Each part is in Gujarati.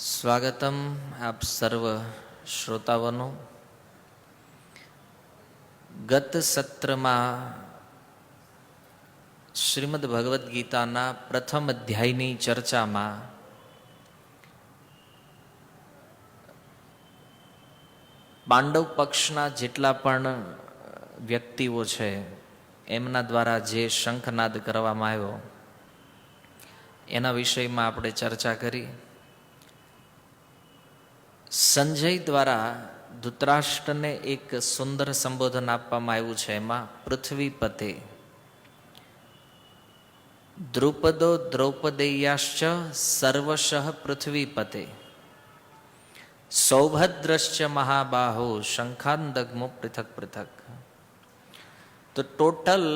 સ્વાગતમ આપ સર્વ શ્રોતાઓનું. ગત સત્રમાં શ્રીમદ ભગવદ્ ગીતાના પ્રથમ અધ્યાયની ચર્ચામાં પાંડવ પક્ષના જેટલા પણ વ્યક્તિઓ છે એમના દ્વારા જે શંખનાદ કરવામાં આવ્યો એના વિષયમાં આપણે ચર્ચા કરી. સંજય દ્વારા ધૃતરાષ્ટ્રને એક સુંદર સંબોધન આપવામાં આવ્યું છે. એમાં પૃથ્વીપતે દ્રુપદો દ્રૌપદેયાશ્ચ સર્વશઃ પૃથ્વીપતે સૌભદ્રશ્ચ મહાબાહો શંખાંદગ્મો પૃથક પૃથક. તો ટોટલ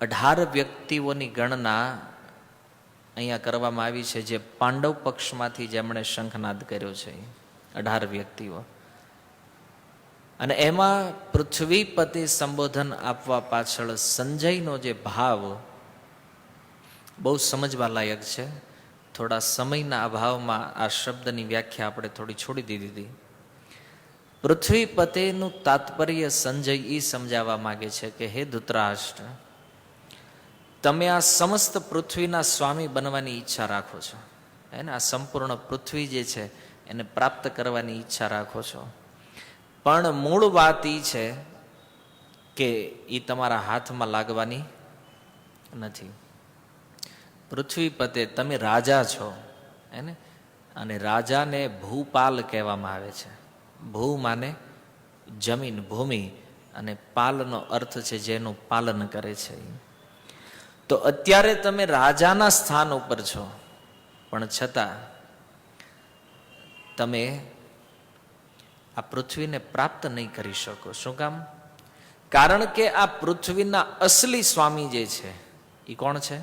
18 વ્યક્તિઓની ગણના અહીંયા કરવામાં આવી છે, જે પાંડવ પક્ષમાંથી જેમણે શંખનાદ કર્યો છે, 18 વ્યક્તિઓ. અને એમાં પૃથ્વીપતિ સંબોધન આપવા પાછળ સંજયનો જે ભાવ બહુ સમજવા લાયક છે. થોડા સમયના અભાવમાં આ શબ્દની વ્યાખ્યા આપણે થોડી છોડી દીધી હતી. પૃથ્વીપતિનું તાત્પર્ય સંજય એ સમજાવવા માગે છે કે હે ધૃતરાષ્ટ્ર, તમે આ સમસ્ત પૃથ્વીના સ્વામી બનવાની ઈચ્છા રાખો છો, હે ને? આ સંપૂર્ણ પૃથ્વી જે છે એને પ્રાપ્ત કરવાની ઈચ્છા રાખો છો, પણ મૂળ વાત એ છે કે એ તમારા હાથમાં લાગવાની નથી. પૃથ્વીપતે તમે રાજા છો, હે ને? અને રાજાને ભૂપાલ કહેવામાં આવે છે. ભૂ માને જમીન, ભૂમિ, અને પાલનો અર્થ છે જેનું પાલન કરે છે. તો અત્યારે તમે રાજાના સ્થાન ઉપર છો, પણ છતાં તમે આ પૃથ્વીને પ્રાપ્ત નહીં કરી શકો. શું કામ? કારણ કે આ પૃથ્વીના અસલી સ્વામી જે છે એ કોણ છે?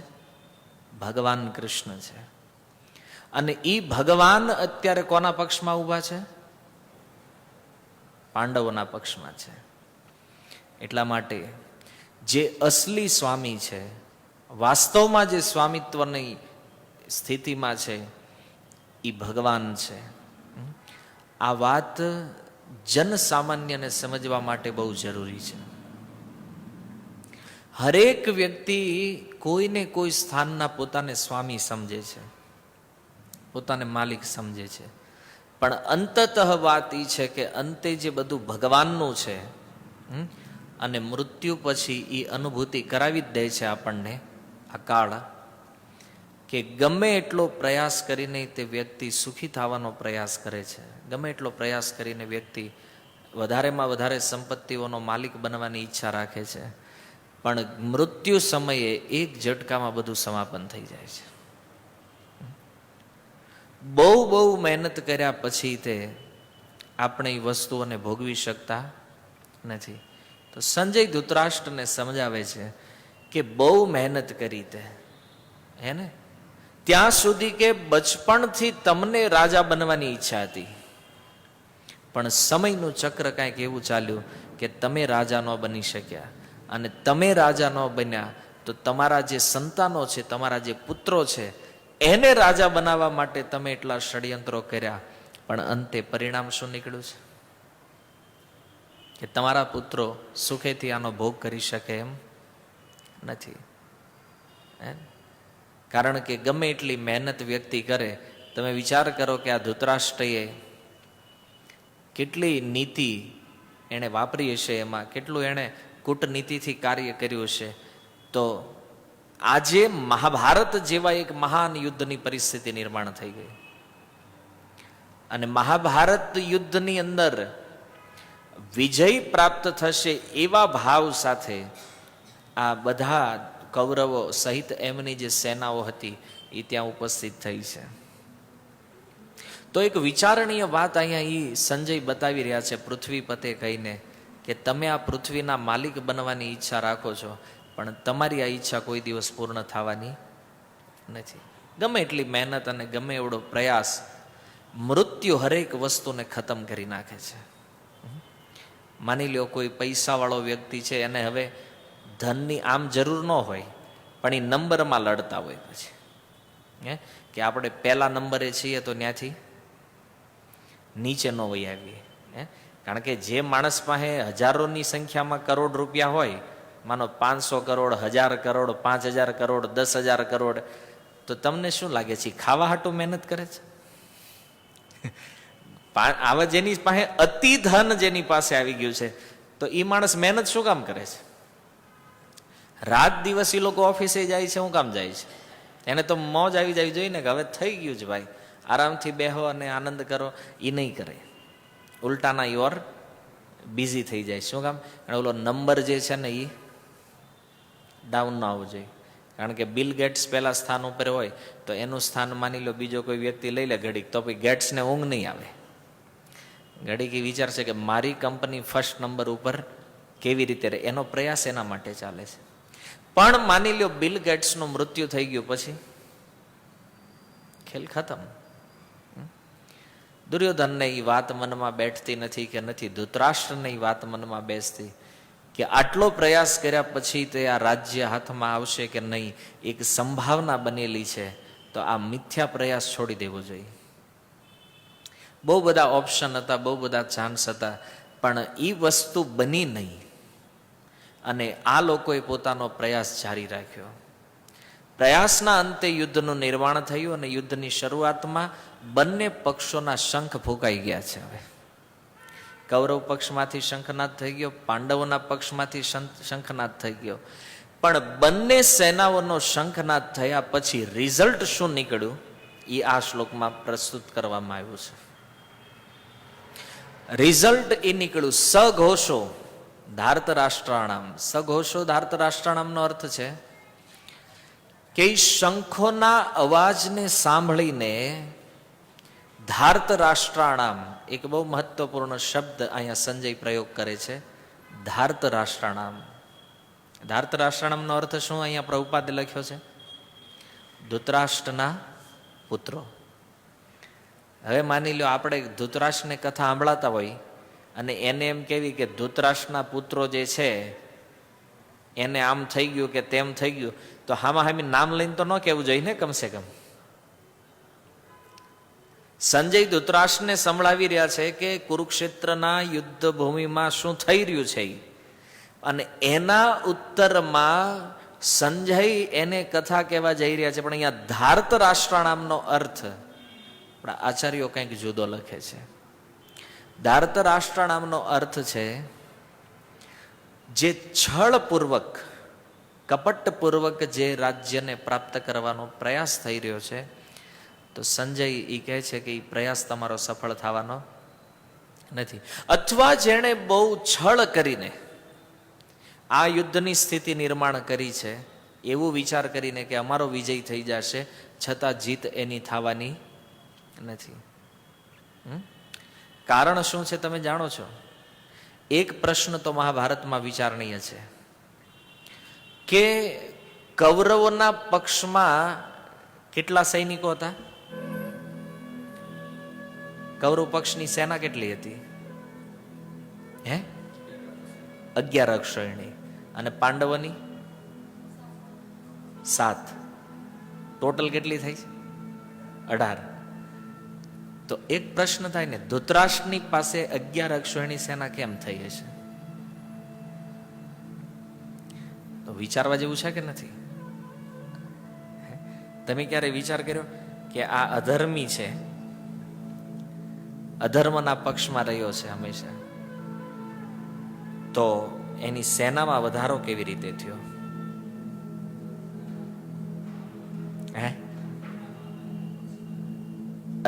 ભગવાન કૃષ્ણ છે. અને એ ભગવાન અત્યારે કોના પક્ષમાં ઊભા છે? પાંડવોના પક્ષમાં છે. એટલા માટે જે અસલી સ્વામી છે, વાસ્તવમાં જે સ્વામિત્વની સ્થિતિમાં છે, એ ભગવાન છે. આ વાત જન સામાન્યને સમજવા માટે બહુ જરૂરી છે. હરેક વ્યક્તિ કોઈને કોઈ સ્થાનના પોતાને સ્વામી સમજે છે, પોતાને માલિક સમજે છે, પણ અંતતઃ વાત એ છે કે અંતે જે બધું ભગવાનનું છે, અને મૃત્યુ પછી એ અનુભૂતિ કરાવી જ દે છે આપણને આ કાળ, કે ગમે એટલો પ્રયાસ કરીને તે વ્યક્તિ સુખી થવાનો પ્રયાસ કરે છે, ગમે એટલો પ્રયાસ કરીને વ્યક્તિ વધારેમાં વધારે સંપત્તિઓનો માલિક બનવાની ઈચ્છા રાખે છે, પણ મૃત્યુ સમયે એક ઝટકામાં બધું સમાપન થઈ જાય છે. બહુ બહુ મહેનત કર્યા પછી તે આપણે એ વસ્તુઓને ભોગવી શકતા નથી. તો સંજય ધૃતરાષ્ટ્રને સમજાવે છે કે બહુ મહેનત કરી તે, હે ને? ત્યાં સુધી કે બચપણથી તમને રાજા બનવાની ઈચ્છા હતી, પણ સમયનું ચક્ર કાંઈક એવું ચાલ્યું કે તમે રાજા ન બની શક્યા. અને તમે રાજા ન બન્યા તો તમારા જે સંતાનો છે, તમારા જે પુત્રો છે, એને રાજા બનાવવા માટે તમે એટલા ષડયંત્રો કર્યા, પણ અંતે પરિણામ શું નીકળ્યું છે? કે તમારા પુત્રો સુખેથી આનો ભોગ કરી શકે એમ નથી. કારણ કે ગમે એટલી મહેનત વ્યક્તિ કરે, તમે વિચાર કરો કે આ ધૃતરાષ્ટ્રએ કેટલી નીતિ એણે વાપરી હશે, એમાં કેટલું એણે કૂટનીતિથી કાર્ય કર્યું હશે. તો આજે મહાભારત જેવા એક મહાન યુદ્ધની પરિસ્થિતિ નિર્માણ થઈ ગઈ. અને મહાભારત યુદ્ધની અંદર વિજય પ્રાપ્ત થશે એવા ભાવ સાથે આ બધા કૌરવો સહિત એમની જે સેનાઓ હતી એ ત્યાં ઉપસ્થિત થઈ છે. તો એક વિચારણીય વાત અહીંયા એ સંજય બતાવી રહ્યા છે પૃથ્વીપતે કહીને, કે તમે આ પૃથ્વીના માલિક બનવાની ઈચ્છા રાખો છો, પણ તમારી આ ઈચ્છા કોઈ દિવસ પૂર્ણ થવાની નથી. ગમે એટલી મહેનત અને ગમે એવડો પ્રયાસ, મૃત્યુ હરેક વસ્તુને ખતમ કરી નાખે છે. માની લો કોઈ પૈસાવાળો વ્યક્તિ છે, એને હવે ધનની આમ જરૂર ન હોય, પણ એ નંબરમાં લડતા હોય, પછી હે કે આપણે પહેલા નંબરે છીએ તો ત્યાંથી નીચે ન વહી આવીએ. હે કારણ કે જે માણસ પાસે હજારોની સંખ્યામાં કરોડ રૂપિયા હોય, માનો 500 કરોડ, 1000 કરોડ, 5000 કરોડ, 10,000 કરોડ, તો તમને શું લાગે છે ખાવા હાટું મહેનત કરે છે? આવા જેની પાસે અતિ ધન જેની પાસે આવી ગયું છે, તો એ માણસ મહેનત શું કામ કરે છે? રાત દિવસ એ લોકો ઓફિસે જાય છે, શું કામ જાય છે? એને તો મોજ આવી જવી જોઈએ ને કે હવે થઈ ગયું છે ભાઈ, આરામથી બેહો અને આનંદ કરો. એ નહીં કરે, ઉલટાના યોર બિઝી થઈ જાય. શું કામ? કારણ ઓલો નંબર જે છે ને એ ડાઉન ના આવવું જોઈએ. કારણ કે બિલ ગેટ્સ પહેલા સ્થાન ઉપર હોય તો એનું સ્થાન માની લો બીજો કોઈ વ્યક્તિ લઈ લે ઘડીક, તો પછી ગેટ્સને ઊંઘ નહીં આવે. ઘડીક એ વિચાર છે કે મારી કંપની ફર્સ્ટ નંબર ઉપર કેવી રીતે રહે, એનો પ્રયાસ એના માટે ચાલે છે. પણ માની લો બિલ ગેટ્સનું મૃત્યુ થઈ ગયું પછી ખેલ ખતમ. દુર્યોધનને એ વાત મનમાં બેઠતી નથી કે નથી ધૃતરાષ્ટ્રને એ વાત મનમાં બેસતી કે આટલો પ્રયાસ કર્યા પછી તે આ રાજ્ય હાથમાં આવશે કે નહીં, એક સંભાવના બનેલી છે, તો આ મિથ્યા પ્રયાસ છોડી દેવો જોઈએ. બહુ બધા ઓપ્શન હતા, બહુ બધા ચાન્સ હતા, પણ એ વસ્તુ બની નહીં અને આ લોકોએ પોતાનો પ્રયાસ જારી રાખ્યો. પ્રયાસના અંતે યુદ્ધનું નિર્માણ થયું અને યુદ્ધની શરૂઆતમાં બંને પક્ષોના શંખ ફૂંકાઈ ગયા છે. હવે કૌરવ પક્ષમાંથી શંખનાદ થઈ ગયો, પાંડવોના પક્ષમાંથી શંખનાદ થઈ ગયો. પણ બંને સેનાઓનો શંખનાદ થયા પછી રિઝલ્ટ શું નીકળ્યું એ આ શ્લોકમાં પ્રસ્તુત કરવામાં આવ્યું છે. રિઝલ્ટ એ નીકળ્યું સઘોષો ધાર્તરાષ્ટ્રાણામ. સઘોષો ધાર્તરાષ્ટ્રાણામનો અર્થ છે કે શંખોના અવાજને સાંભળીને ધાર્તરાષ્ટ્રાણામ, એક બહુ મહત્વપૂર્ણ શબ્દ અહીંયા સંજય પ્રયોગ કરે છે, ધાર્તરાષ્ટ્રાણામ. ધાર્તરાષ્ટ્રાણામનો અર્થ શું અહીંયા પ્રભુપાદે લખ્યો છે? ધૃતરાષ્ટ્રના પુત્રો. હવે માની લો આપણે ધૃતરાષ્ટ્રને કથા સાંભળાતા હોય અને એને એમ કેવી કે ધૃતરાષ્ટ્રના પુત્રો જે છે એને આમ થઈ ગયું કે તેમ થઈ ગયું, તો હામાં હામી નામ લઈને તો ન કહેવું જોઈએ ને કમસે કમ. સંજય ધૃતરાષ્ટ્રને સંભળાવી રહ્યા છે કે કુરુક્ષેત્રના યુદ્ધ ભૂમિમાં શું થઈ રહ્યું છે, અને એના ઉત્તરમાં સંજય એને કથા કહેવા જઈ રહ્યા છે. પણ અહીંયા ધાર્તરાષ્ટ્રાણામનો અર્થ આપણા આચાર્યો કંઈક જુદો લખે છે. ધાર્તરાષ્ટ્રાણામનો અર્થ છે જે છળપૂર્વક, કપટપૂર્વક જે રાજ્યને પ્રાપ્ત કરવાનો પ્રયાસ થઈ રહ્યો છે, તો સંજય એ કહે છે કે એ પ્રયાસ તમારો સફળ થવાનો નથી. અથવા જેણે બહુ છળ કરીને આ યુદ્ધની સ્થિતિ નિર્માણ કરી છે, એવું વિચાર કરીને કે અમારો વિજય થઈ જશે, છતાં જીત એની થવાની નથી. કારણ શું છે તમે જાણો છો? એક પ્રશ્ન તો મહાભારતમાં વિચારણીય છે કે કૌરવોના પક્ષમાં કેટલા સૈનિકો હતા? કૌરવ પક્ષની સેના કેટલી હતી? 11 અક્ષોહિણી. અને પાંડવોની 7. ટોટલ કેટલી થઈ? 18. તો એક પ્રશ્ન થાય ને, ધૃતરાષ્ટ્રની પાસે 11 અક્ષોહિણી સેના કેમ થઈ હશે? તો વિચારવા જેવું છે કે નથી? તમે ક્યારે વિચાર કર્યો કે આ અધર્મી છે, અધર્મના પક્ષમાં રહ્યો છે હંમેશા, તો એની સેનામાં વધારો કેવી રીતે થયો?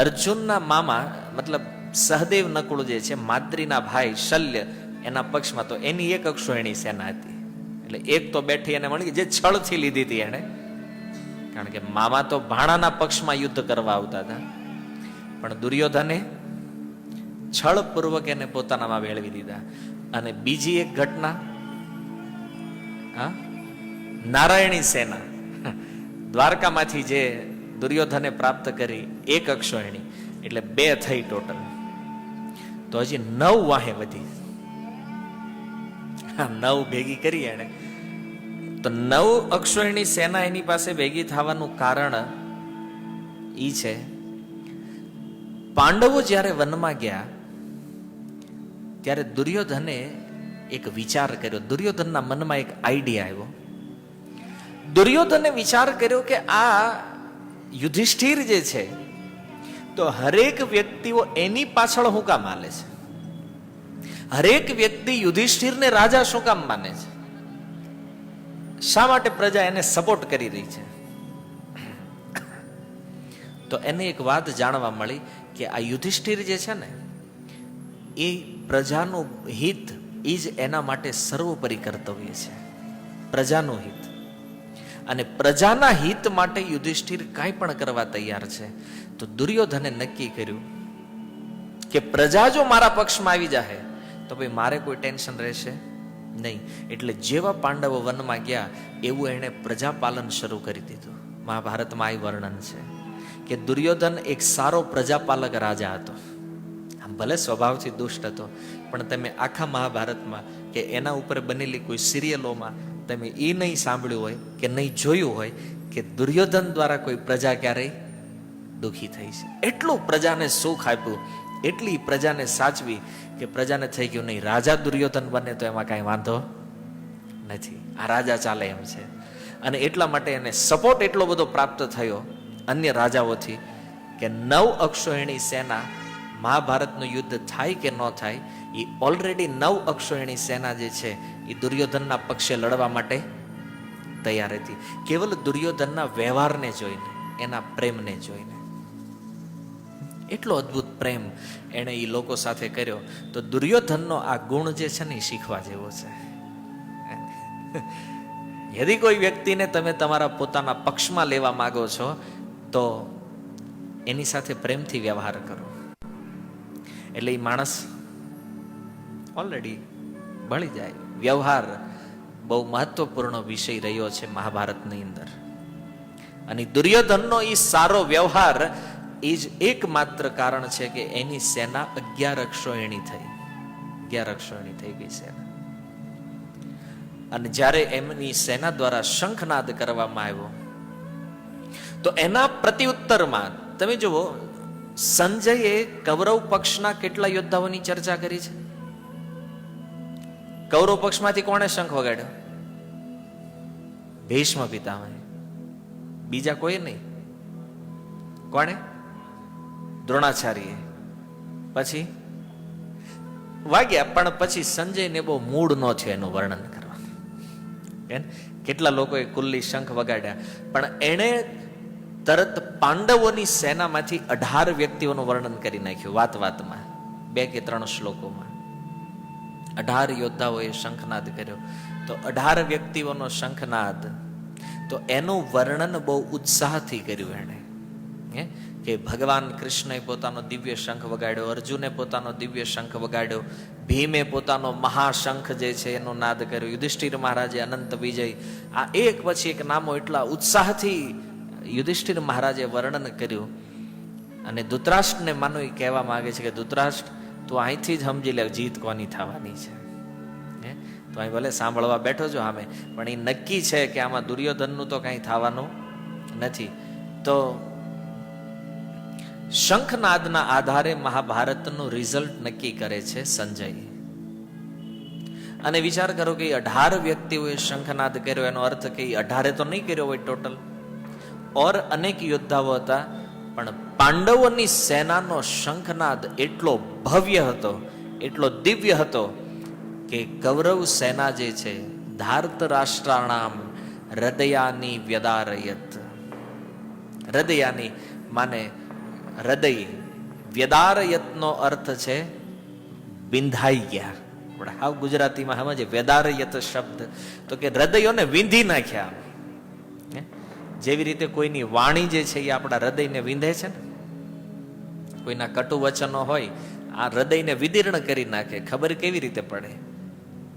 અર્જુનના મામા મતલબ સહદેવ નકુળ જે છે, માદ્રીના ભાઈ શલ્ય, એના પક્ષમાં તો એની 1 અક્ષોહિણી સેના હતી. એટલે એક તો બેઠી એને મળી જે છળથી લીધી હતી એને, કારણ કે મામા તો ભાણાના પક્ષમાં યુદ્ધ કરવા આવતા હતા. પણ દુર્યોધને છળપૂર્વક એને પોતાનામાં વેળવી દીધા. અને બીજી એક ઘટના, નારાયણી સેના દ્વારકામાંથી જે દુર્યોધને પ્રાપ્ત કરી 1 અક્ષોહિણી, એટલે 2 થઈ ટોટલ. તો હજી 9 વાહે વધી, 9 ભેગી કરી એને. તો 9 અક્ષોહિણી સેના એની પાસે ભેગી થવાનું કારણ એ છે પાંડવો જ્યારે વનમાં ગયા ત્યારે દુર્યોધને એક વિચાર કર્યો. દુર્યોધનના મનમાં એક આઈડિયા આવ્યો. દુર્યોધને વિચાર કર્યો કે આ યુધિષ્ઠિર જે છે તો હરેક વ્યક્તિઓ એની પાછળ શું કામ હાલે છે? હરેક વ્યક્તિ યુધિષ્ઠિરને રાજા શું કામ માને છે? શા માટે પ્રજા એને સપોર્ટ કરી રહી છે? તો એને એક વાત જાણવા મળી કે આ યુધિષ્ઠિર જે છે ને એ પ્રજાનું હિત એ જ એના માટે સર્વોપરી કર્તવ્ય છે, પ્રજાનું હિત. અને પ્રજાના હિત માટે યુધિષ્ઠિર કાંઈ પણ કરવા તૈયાર છે. તો દુર્યોધને નક્કી કર્યું કે પ્રજા જો મારા પક્ષમાં આવી જાય તો ભાઈ મારે કોઈ ટેન્શન રહેશે નહીં. એટલે જેવા પાંડવો વનમાં ગયા એવું એણે પ્રજાપાલન શરૂ કરી દીધું. મહાભારતમાં આ વર્ણન છે કે દુર્યોધન એક સારો પ્રજાપાલક રાજા હતો. આમ ભલે સ્વભાવથી દુષ્ટ હતો, પણ તમે આખા મહાભારતમાં કે એના ઉપર બનેલી કોઈ સિરિયલોમાં તમે એ નહીં સાંભળ્યું હોય કે નહીં જોયું હોય કે દુર્યોધન દ્વારા કોઈ પ્રજા ક્યારેય દુઃખી થઈ છે. એટલું પ્રજાને સુખ આપ્યું, એટલી પ્રજાને સાચવી કે પ્રજાને થઈ ગયું નહીં રાજા દુર્યોધન બને તો એમાં કાંઈ વાંધો નથી, આ રાજા ચાલે એમ છે. અને એટલા માટે એને સપોર્ટ એટલો બધો પ્રાપ્ત થયો અન્ય રાજાઓથી કે 9 અક્ષોહિણી સેના મહાભારતનું યુદ્ધ થાય કે ન થાય એ ઓલરેડી 9 અક્ષોહિણી સેના જે છે એ દુર્યોધનના પક્ષે લડવા માટે તૈયાર હતી. કેવલ દુર્યોધનના વ્યવહારને જોઈને, એના પ્રેમને જોઈને. એટલો અદ્ભુત પ્રેમ એણે એ લોકો સાથે કર્યો. તો દુર્યોધનનો આ ગુણ જે છે ને એ શીખવા જેવો છે. યદિ કોઈ વ્યક્તિને તમે તમારા પોતાના પક્ષમાં લેવા માંગો છો તો એની સાથે પ્રેમથી વ્યવહાર કરો. એટલે એ માણસ ઓલરેડી ભળી જાય. વ્યવહાર બહુ મહત્વપૂર્ણ વિષય રહ્યો છે મહાભારતની અંદર. અને દુર્યોધનનો એ સારો વ્યવહાર એ જ એકમાત્ર કારણ છે કે એની સેના 11 અક્ષોહિણી થઈ. 11 અક્ષોહિણી થઈ ગઈ સેના. અને જ્યારે એમની સેના દ્વારા શંખનાદ કરવામાં આવ્યો તો એના પ્રત્યુત્તરમાં તમે જુઓ, સંજયે કૌરવ પક્ષના કેટલા યોદ્ધાઓની ચર્ચા કરી છે? કૌરવ પક્ષમાંથી કોણે શંખ વગાડ્યો? ભીષ્મ પિતામહે. બીજા કોઈ નહીં. કોણે? દ્રોણાચાર્ય. પછી વાગ્યા, પણ પછી સંજયને બહુ મૂડ ન થયો એનું વર્ણન કરવાનું. કેટલા લોકોએ કુલ્લી શંખ વગાડ્યા, પણ એણે તરત પાંડવોની સેનામાંથી 18 વ્યક્તિઓનું વર્ણન કરી નાખ્યું વાત વાતમાં, 2 કે 3 શ્લોકોમાં. 18 યોદ્ધાઓએ શંખનાદ કર્યો. તો 18 વ્યક્તિઓનો શંખનાદ, તો એનું વર્ણન બહુ ઉત્સાહથી કર્યું એણે. કે ભગવાન કૃષ્ણએ પોતાનો દિવ્ય શંખ વગાડ્યો, અર્જુને પોતાનો દિવ્ય શંખ વગાડ્યો, ભીમે પોતાનો મહાશંખ જે છે એનો નાદ કર્યો, યુધિષ્ઠિર મહારાજે અનંત વિજય. આ એક પછી એક નામો એટલા ઉત્સાહથી યુધિષ્ઠિર મહારાજે વર્ણન કર્યું. અને ધૃતરાષ્ટ્રને માનો એ કહેવા માંગે છે કે ધૃતરાષ્ટ્ર તું અહીંથી જ સમજી લે જીત કોની થવાની છે. તો અહીં ભલે સાંભળવા બેઠો છો સામે, પણ એ નક્કી છે કે આમાં દુર્યોધનનું તો કંઈ થવાનું નથી. તો શંખનાદના આધારે મહાભારતનું રિઝલ્ટ નક્કી કરે છે સંજય. અને વિચાર કરો કે 18 વ્યક્તિઓએ શંખનાદ કર્યો, એનો અર્થ કે 18 તો નહીં કર્યો હોય ટોટલ, ઓર અનેક યોદ્ધાઓ હતા, પણ પાંડવોની સેનાનો શંખનાદ એટલો ભવ્ય હતો, એટલો દિવ્ય હતો કે કૌરવ સેના જે છે ધાર્તરાષ્ટ્રાણામ હૃદયાની વ્યદારયત. હૃદયાની માને હૃદય, વ્યદારયતનો અર્થ છે વિંધાઈ ગયા. આપણે હાવ ગુજરાતીમાં સમજે વ્યદારયત શબ્દ તો કે હૃદયોને વિંધી નાખ્યા. જેવી રીતે કોઈની વાણી જે છે એ આપણા હૃદયને વિંધે છે ને, કોઈના કટુ વચનો હોય આ હૃદયને વિદીર્ણ કરી નાખે. ખબર કેવી રીતે પડે?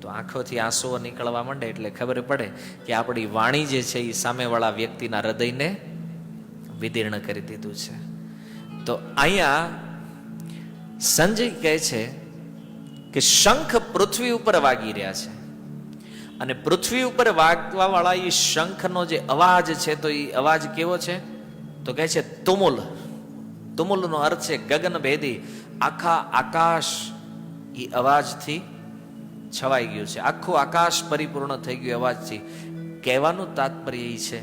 તો આંખોથી આંસુઓ નીકળવા માંડે એટલે ખબર પડે કે આપણી વાણી જે છે એ સામેવાળા વ્યક્તિના હૃદયને વિદીર્ણ કરી દીધું છે. તો અહીંયા સંજય કહે છે કે શંખ પૃથ્વી ઉપર વાગી રહ્યા છે, અને પૃથ્વી ઉપર વાગવા વાળા એ શંખનો જે અવાજ છે તો એ અવાજ કેવો છે? તો કહે છે તુમુલ. તુમુલનો અર્થ છે ગગનભેદી. આખા આકાશ એ અવાજથી છવાઈ ગયું છે, આખું આકાશ પરિપૂર્ણ થઈ ગયું અવાજથી. કહેવાનું તાત્પર્ય એ છે,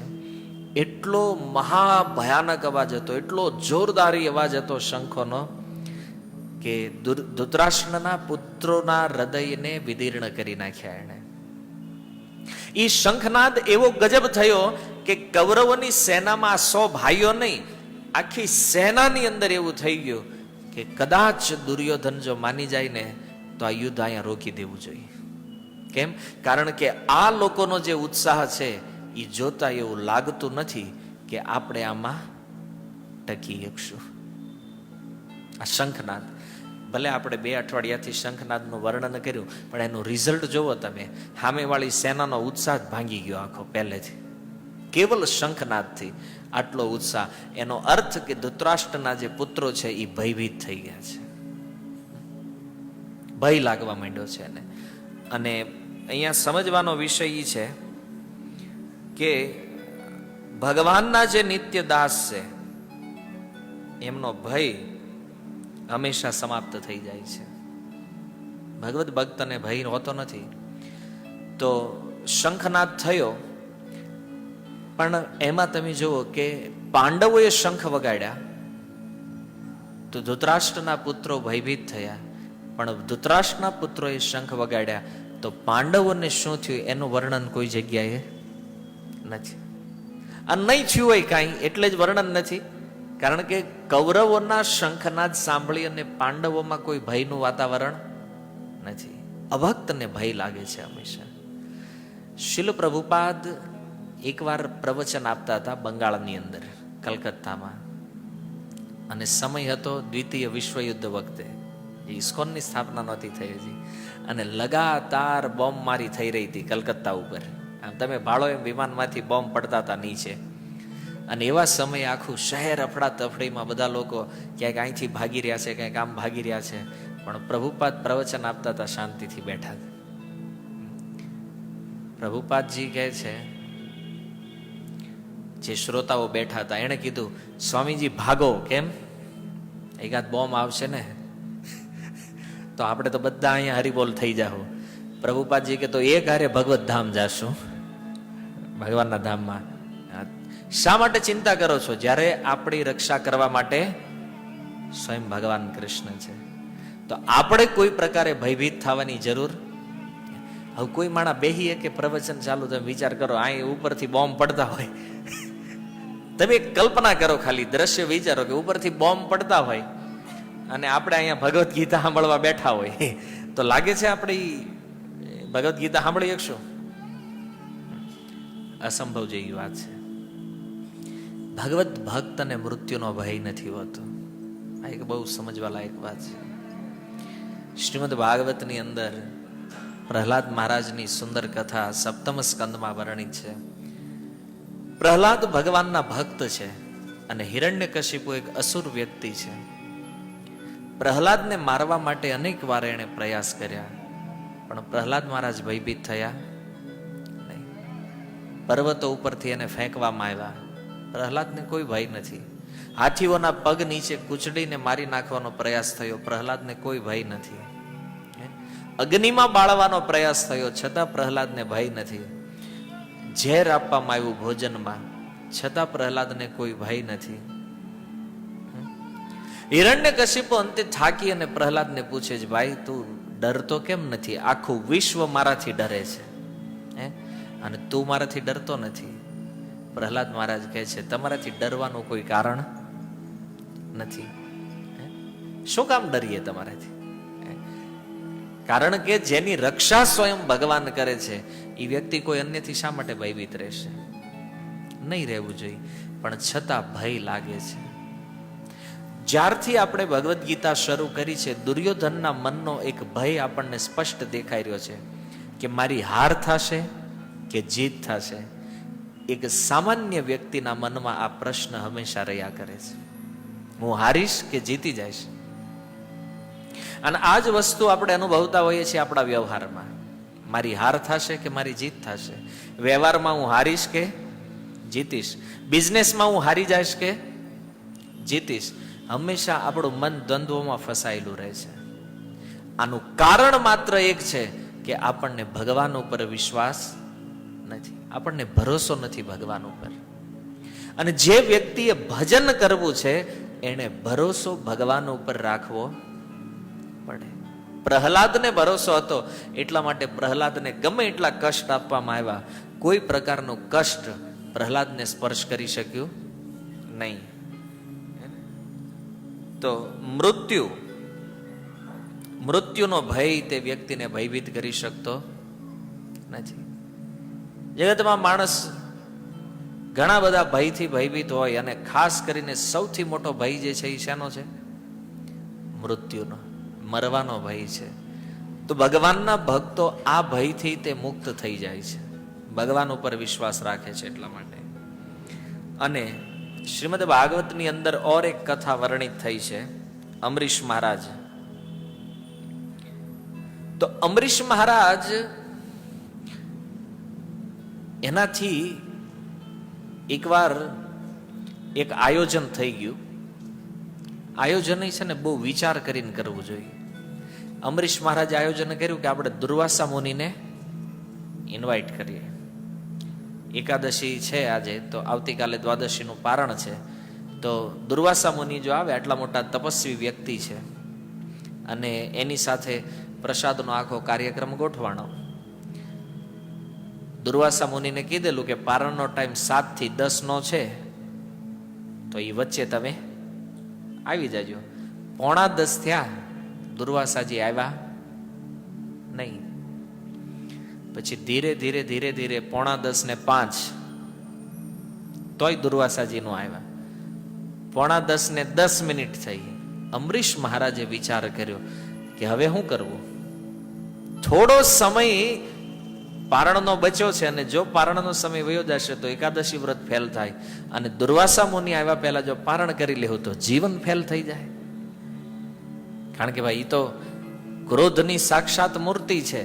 એટલો મહાભયાનક અવાજ હતો, એટલો જોરદારી અવાજ હતો શંખોનો કે ધૃતરાષ્ટ્રના પુત્રોના હૃદયને વિદીર્ણ કરી નાખ્યા એણે. એ શંખનાદ એવો ગજબ થયો કે કૌરવોની સેનામાં 100 ભાઈઓ નહીં, આખી સેનાની અંદર એવું થઈ ગયું કે કદાચ દુર્યોધન જો માની જાય ને તો આ યુદ્ધ અહીંયા રોકી દેવું જોઈએ. કેમ? કારણ કે આ લોકોનો જે ઉત્સાહ છે એ જોતા એવું લાગતું નથી કે આપણે આમાં ટકી શકશું. આ શંખનાદ, ભલે આપણે 2 અઠવાડિયાથી શંખનાદનું વર્ણન કર્યું, પણ એનું રિઝલ્ટ જોવો તમે. સામેવાળી સેનાનો ઉત્સાહ જ ભાંગી ગયો આખો પહેલેથી, કેવલ શંખનાદથી આટલો ઉત્સાહ. એનો અર્થ કે ધૃતરાષ્ટ્રના જે પુત્રો છે એ ભયભીત થઈ ગયા છે, ભય લાગવા માંડ્યો છે એને. અને અહીંયા સમજવાનો વિષય એ છે કે ભગવાનના જે નિત્ય દાસ છે એમનો ભય હંમેશા સમાપ્ત થઈ જાય છે. ભગવત ભક્તને ભય હોતો નથી. તો શંખનાદ થયો, પણ એમાં તમે જુઓ કે પાંડવોએ શંખ વગાડ્યા તો ધૃતરાષ્ટ્રના પુત્રો ભયભીત થયા, પણ ધૃતરાષ્ટ્રના પુત્રોએ શંખ વગાડ્યા તો પાંડવોને શું થયું એનું વર્ણન કોઈ જગ્યાએ નથી. આ નહીં થયું હોય કાંઈ એટલે જ વર્ણન નથી, કારણ કે કૌરવોના શંખનાદ સાંભળી અને પાંડવોમાં કોઈ ભયનું વાતાવરણ નથી. અભક્તને ભય લાગે છે હંમેશા. શીલ પ્રભુપાદ એકવાર પ્રવચન આપતા હતા બંગાળની અંદર, કલકત્તામાં, અને સમય હતો દ્વિતીય વિશ્વયુદ્ધ વખતે. ઇસ્કોનની સ્થાપના નહોતી થઈ હજી, અને લગાતાર બોમ્બ મારી થઈ રહી હતી કલકત્તા ઉપર. આમ તમે ભાળો એમ વિમાનમાંથી બોમ્બ પડતા હતા નીચે. અને એવા સમયે આખું શહેર અફડા તફડીમાં, બધા લોકો ક્યાંક અહીંથી ભાગી રહ્યા છે, ક્યાંક આમ ભાગી રહ્યા છે, પણ પ્રભુપાદ પ્રવચન આપતા હતા, શાંતિથી બેઠા. પ્રભુપાદજી કહે છે, જે શ્રોતાઓ બેઠા હતા એણે કીધું, સ્વામીજી ભાગો. કેમ? એકાદ બોમ્બ આવશે ને તો આપણે તો બધા અહીંયા હરિબોલ થઈ જાઓ. પ્રભુપાદજી કે તો એક હારે ભગવત ધામ જાશું, ભગવાનના ધામમાં. શા માટે ચિંતા કરો છો જ્યારે આપણી રક્ષા કરવા માટે સ્વયં ભગવાન કૃષ્ણ છે? તો આપણે કોઈ પ્રકારે ભયભીત થવાની જરૂર. હવે કોઈ માણા બેહીએ કે પ્રવચન ચાલુ, તમે વિચાર કરો અહીં ઉપરથી બોમ્બ પડતા હોય, તમે કલ્પના કરો, ખાલી દ્રશ્ય વિચારો કે ઉપરથી બોમ્બ પડતા હોય અને આપણે અહીંયા ભગવદ્ ગીતા સાંભળવા બેઠા હોય, તો લાગે છે આપણે ભગવદ્ ગીતા સાંભળી શકશું? અસંભવ જેવી વાત છે. ભગવત ભક્તને મૃત્યુનો ભય નથી હોતો. આ એક બહુ સમજવા લાયક વાત છે. શ્રીમદ ભાગવતની અંદર પ્રહલાદ મહારાજની સુંદર કથા 7મ સ્કંદમાં વર્ણિત છે. પ્રહલાદ ભગવાનના ભક્ત છે અને હિરણ્યકશિપુ એક અસુર વ્યક્તિ છે. પ્રહલાદને મારવા માટે અનેક વાર એણે પ્રયાસ કર્યા, પણ પ્રહલાદ મહારાજ ભયભીત થયા નહીં. પર્વતો ઉપરથી એને ફેંકવામાં આવ્યા, પ્રહલાદને કોઈ ભય નથી. હાથીઓના પગ નીચે કૂચડીને મારી નાખવાનો પ્રયાસ થયો, પ્રહલાદને કોઈ ભય નથી. અગ્નિમાં બાળવાનો પ્રયાસ થયો, છતાં પ્રહલાદને ભય નથી. ઝેર આપવામાં આવ્યું ભોજનમાં, છતાં પ્રહલાદને કોઈ ભય નથી. હિરણ્યકશિપુ અંતે થાકી અને પ્રહલાદને પૂછે છે, ભાઈ તું ડરતો કેમ નથી? આખું વિશ્વ મારાથી ડરે છે અને તું મારાથી ડરતો નથી. પ્રહલાદ મહારાજ કહે છે, તમારાથી ડરવાનું કોઈ કારણ નથી. શું કામ ડરીએ તમારાથી? કારણ કે જેની રક્ષા સ્વયં ભગવાન કરે છે એ વ્યક્તિ કોઈ અન્યથી શા માટે ભયભીત રહેશે? નહીં રહેવું જોઈએ, પણ છતાં ભય લાગે છે. જ્યારથી આપણે ભગવદ્ ગીતા શરૂ કરી છે, દુર્યોધનના મનનો એક ભય આપણને સ્પષ્ટ દેખાઈ રહ્યો છે કે મારી હાર થશે કે જીત થશે. એક સામાન્ય વ્યક્તિના મનમાં આ પ્રશ્ન હંમેશા રહ્યા કરે છે, હું હારીશ કે જીતી જઈશ. અને આ જ વસ્તુ આપણે અનુભવતા હોઈએ છીએ આપણા વ્યવહારમાં. મારી હાર થશે કે મારી જીત થશે. વ્યવહારમાં હું હારીશ કે જીતીશ, બિઝનેસમાં હું હારી જઈશ કે જીતીશ, હંમેશા આપણું મન દ્વંદ્વોમાં ફસાયેલું રહે છે. આનું કારણ માત્ર એક છે કે આપણને ભગવાન ઉપર વિશ્વાસ નથી, આપણને ભરોસો નથી ભગવાન ઉપર. અને જે વ્યક્તિએ ભજન કરવું છે એને ભરોસો ભગવાન ઉપર રાખવો પડે. પ્રહલાદને ભરોસો હતો, એટલા માટે પ્રહલાદને ગમે એટલા કષ્ટ આપવામાં આવ્યા, કોઈ પ્રકારનું કષ્ટ પ્રહલાદને સ્પર્શ કરી શક્યું નહીં. તો મૃત્યુનો ભય તે વ્યક્તિને ભયભીત કરી શકતો નથી. જગતમાં માણસ ઘણા બધા ભયથી ભયભીત હોય, અને ખાસ કરીને સૌથી મોટો ભય જે છે એ શેનો છે? મૃત્યુનો, મરવાનો ભય છે. તો ભગવાનના ભક્તો આ ભયથી તે મુક્ત થઈ જાય છે, ભગવાન ઉપર વિશ્વાસ રાખે છે એટલા માટે. અને શ્રીમદ ભાગવતની અંદર ઓર એક કથા વર્ણિત થઈ છે, અમરીશ મહારાજ. તો અમરીશ મહારાજ એનાથી એકવાર એક આયોજન થઈ ગયું. આયોજન છે ને બહુ વિચાર કરીને કરવું જોઈએ. અમરીશ મહારાજે આયોજન કર્યું કે આપણે દુર્વાસા મુનિને ઇન્વાઇટ કરીએ. એકાદશી છે આજે, તો આવતીકાલે દ્વાદશીનું પારણ છે. તો દુર્વાસા મુનિ જો આવે, આટલા મોટા તપસ્વી વ્યક્તિ છે, અને એની સાથે પ્રસાદનો આખો કાર્યક્રમ ગોઠવાણો. દુર્વાસા મુનિને કીધેલું કે પારણનો ટાઈમ 7 થી 10 નો છે, તો એ વચ્ચે તમે આવી જાજો. 9:45 થયા, દુર્વાસાજી આવ્યા નહીં. પછી ધીરે ધીરે 9:45 તોય દુર્વાસાજી નો આવ્યા. 9:10 થઈ. અમરીશ મહારાજે વિચાર કર્યો કે હવે શું કરવું? થોડો સમય પારણનો બચ્યો છે, અને જો પારણનો સમય વયો જશે તો એકાદશી વ્રત ફેલ થાય, અને દુર્વાસા મુનિ આવ્યા પહેલા જો પારણ કરી લેવું તો જીવન ફેલ થઈ જાય. કારણ કે ભાઈ એ તો ક્રોધની સાક્ષાત મૂર્તિ છે.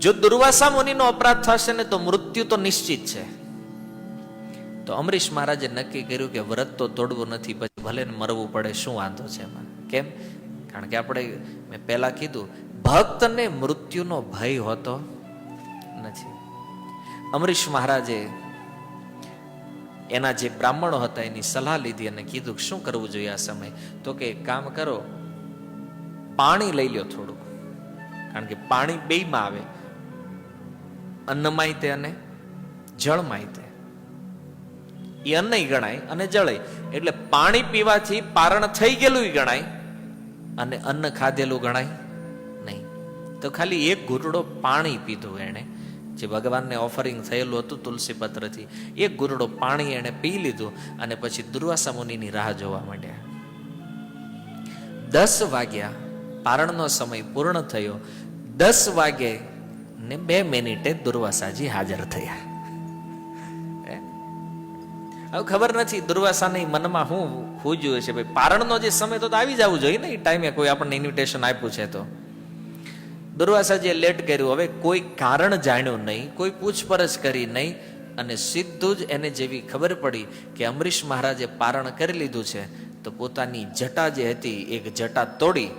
જો દુર્વાસા મુનિનો અપરાધ થશે ને તો મૃત્યુ તો નિશ્ચિત છે. તો અમરીશ મહારાજે નક્કી કર્યું કે વ્રત તો તોડવું નથી, પછી ભલે ને મરવું પડે, શું વાંધો છે એમાં. કેમ? કારણ કે મેં પહેલા કીધું, ભક્તને મૃત્યુનો ભય હોતો નથી. અમરીશ મહારાજે એના જે બ્રાહ્મણો હતા એની સલાહ લીધી અને કીધું શું કરવું જોઈએ આ સમય. તો કે કામ કરો, પાણી લઈ લ્યો થોડું, કારણ કે પાણી બેયમાં આવે, અન્નમાંય તે અને જળમાંય તે. એ અન્ન ગણાય અને જળય, એટલે પાણી પીવાથી પારણ થઈ ગયેલું ગણાય અને અન્ન ખાધેલું ગણાય નહીં. તો ખાલી એક ઘૂંટડો પાણી પીધું એણે, જે ભગવાનને ઓફરિંગ થયેલું હતું તુલસી પત્રથી. એક ઘૂંટડો પાણી એણે પી લીધું, અને પછી દુર્વાસા મુનિની રાહ જોવા માંડ્યા. 10 વાગ્યા, પારણનો સમય પૂર્ણ થયો. 10 વાગે ને 2 મિનિટે દુર્વાસાજી હાજર થયા. હવે ખબર નથી દુર્વાસાની મનમાં શું ખૂજ્યું છે, ભાઈ પારણનો જે સમય તો આવી જવું જોઈએ ને, એ ટાઈમે કોઈ આપણને ઇન્વિટેશન આપ્યું છે. તો દુર્વાસાજીએ લેટ કર્યું. હવે કોઈ કારણ જાણ્યું નહીં, કોઈ પૂછપરછ કરી નહીં, અને સીધું જ એને જેવી ખબર પડી કે અમરીશ મહારાજે પારણ કરી લીધું છે, તો પોતાની જટા જે હતી એક જટા તોડી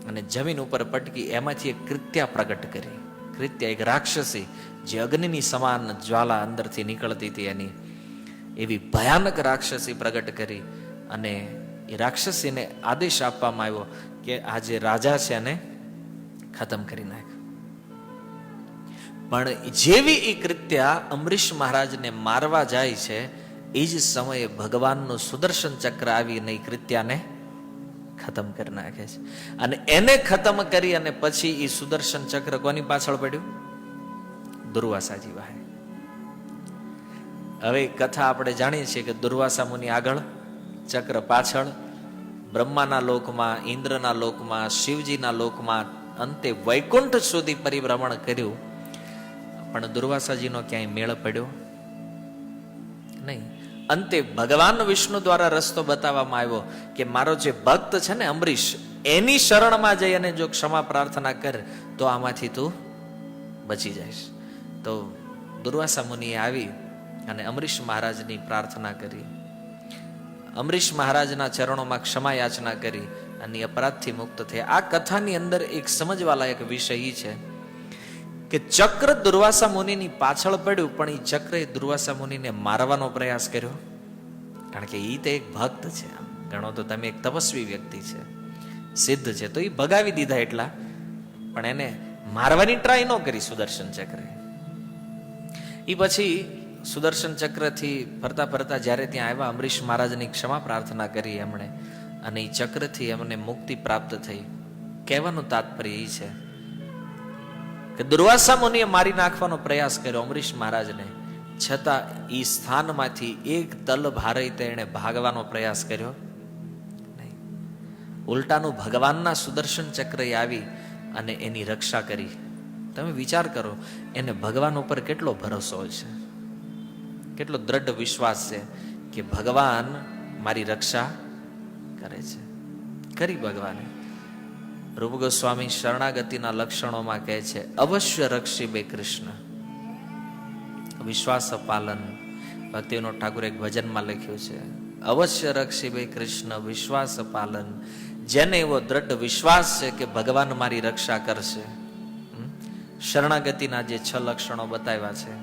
અને જમીન ઉપર પટકી એમાંથી એક કૃત્યા પ્રગટ કરી. કૃત્યા એક રાક્ષસી, જે અગ્નિની સમાન જ્વાલા અંદરથી નીકળતી હતી, એની એવી ભયાનક રાક્ષસી પ્રગટ કરી. અને એ રાક્ષસીને આદેશ આપવામાં આવ્યો કે આ જે રાજા છે એને ખતમ કરી નાખ. પણ જેવી એ કૃત્યા અમરીશ મહારાજને મારવા જાય છે, એ જ સમયે ભગવાનનું સુદર્શન ચક્ર આવીને એ કૃત્યાને ખતમ કરી નાખે છે. અને એને ખતમ કરી અને પછી એ સુદર્શન ચક્ર કોની પાછળ પડ્યું? દુર્વાસાજી વાહે. હવે કથા આપણે જાણીએ છીએ કે દુર્વાસા મુનિ આગળ, ચક્ર પાછળ, બ્રહ્માના લોકમાં, ઇન્દ્રના લોકમાં, શિવજીના લોકમાં, અંતે વૈકુંઠ સુધી પરિભ્રમણ કર્યું, પણ દુર્વાસાજીનો ક્યાંય મેળ પડ્યો નહીં. અંતે ભગવાન વિષ્ણુ દ્વારા રસ્તો બતાવવામાં આવ્યો કે મારો જે ભક્ત છે ને અમરીશ, એની શરણમાં જઈ અને જો ક્ષમા પ્રાર્થના કર તો આમાંથી તું બચી જઈશ. તો દુર્વાસા મુનિએ આવી અને અમરીશ મહારાજની પ્રાર્થના કરી. અમરીશ મહારાજના ચરણોમાં ક્ષમા યાચના કરી અને અપરાધથી મુક્ત થયા. આ કથાની અંદર એક સમજવાલાયક વિષય એ છે કે ચક્ર દુર્વાસા મુનિની પાછળ પડ્યું, પણ એ ચક્રે દુર્વાસા મુનિને મારવાનો પ્રયાસ કર્યો. કારણ કે એ તો એક ભક્ત છે, ગણો તો તમે એક તપસ્વી વ્યક્તિ છે, સિદ્ધ છે, તો એ ભગાવી દીધા એટલા, પણ એને મારવાની ટ્રાય ન કરી સુદર્શન ચક્રે. એ પછી સુદર્શન ચક્રથી ફરતા ફરતા જ્યારે ત્યાં આવ્યા, અમરીશ મહારાજની ક્ષમા પ્રાર્થના કરી એમણે, અને એ ચક્રથી એમને મુક્તિ પ્રાપ્ત થઈ. કહેવાનું તાત્પર્ય એ છે કે દુર્વાસા મુનિએ મારી નાખવાનો પ્રયાસ કર્યો અમરીશ મહારાજને, છતાં એ સ્થાનમાંથી એક તલ ભારે તેણે ભાગવાનો પ્રયાસ કર્યો નહીં. ઉલટાનું ભગવાનના સુદર્શન ચક્રએ આવી અને એની રક્ષા કરી. તમે વિચાર કરો, એને ભગવાન ઉપર કેટલો ભરોસો છે, કેટલો દ્રઢ વિશ્વાસ છે કે ભગવાન મારી રક્ષા કરે છે. કરી ભગવાને. રૂપ ગોસ્વામી શરણાગતિના લક્ષણોમાં કહે છે, અવશ્ય રક્ષિબે કૃષ્ણ. વિશ્વાસ પાલન. ભક્તિવિનોદ ઠાકુર એક ભજનમાં લખ્યું છે, અવશ્ય રક્ષિબે કૃષ્ણ વિશ્વાસ પાલન. જેને એવો દ્રઢ વિશ્વાસ છે કે ભગવાન મારી રક્ષા કરશે. શરણાગતિના જે 6 લક્ષણો બતાવ્યા છે,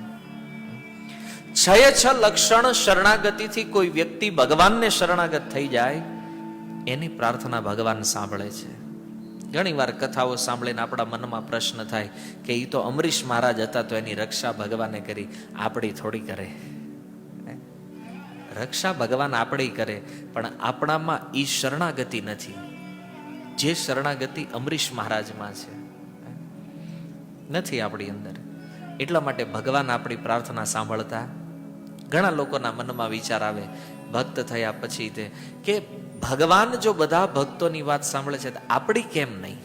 6 લક્ષણ શરણાગતિથી કોઈ વ્યક્તિ ભગવાનને શરણાગત થઈ જાય, એની પ્રાર્થના ભગવાન સાંભળે છે. ઘણી વાર કથાઓ સાંભળીને આપણા મનમાં પ્રશ્ન થાય કે એ તો અમરીશ મહારાજ હતા તો એની રક્ષા ભગવાને કરી, આપણી થોડી કરે. રક્ષા ભગવાન આપણી કરે, પણ આપણામાં ઈ શરણાગતિ નથી, જે શરણાગતિ અમરીશ મહારાજમાં છે નથી આપણી અંદર. એટલા માટે ભગવાન આપણી પ્રાર્થના સાંભળતા. ઘણા લોકોના મનમાં વિચાર આવે ભક્ત થયા પછી તે કે ભગવાન જો બધા ભક્તોની વાત સાંભળે છે તો આપણી કેમ નહીં?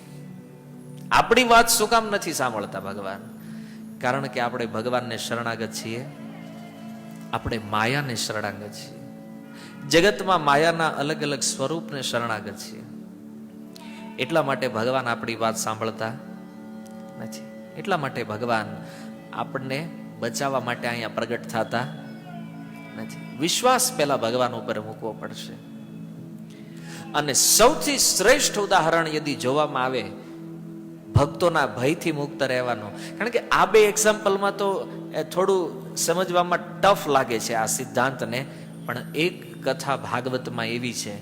આપણી વાત શું કામ નથી સાંભળતા ભગવાન? કારણ કે આપણે ભગવાનને શરણાગત છીએ, આપણે માયાને શરણાગત છીએ, જગતમાં માયાના અલગ અલગ સ્વરૂપને શરણાગત છીએ. એટલા માટે ભગવાન આપણી વાત સાંભળતા નથી. એટલા માટે ભગવાન આપણને બચાવવા માટે અહીંયા પ્રગટ થતા નથી. વિશ્વાસ પહેલા ભગવાન ઉપર મૂકવો પડશે. અને સૌથી શ્રેષ્ઠ ઉદાહરણ યદી જોવામાં આવે ભક્તોના ભયથી મુક્ત રહેવાનું. કારણ કે આ 2 એક્ઝામ્પલમાં તો થોડું સમજવામાં ટફ લાગે છે આ સિદ્ધાંતને, પણ એક કથા ભાગવતમાં એવી છે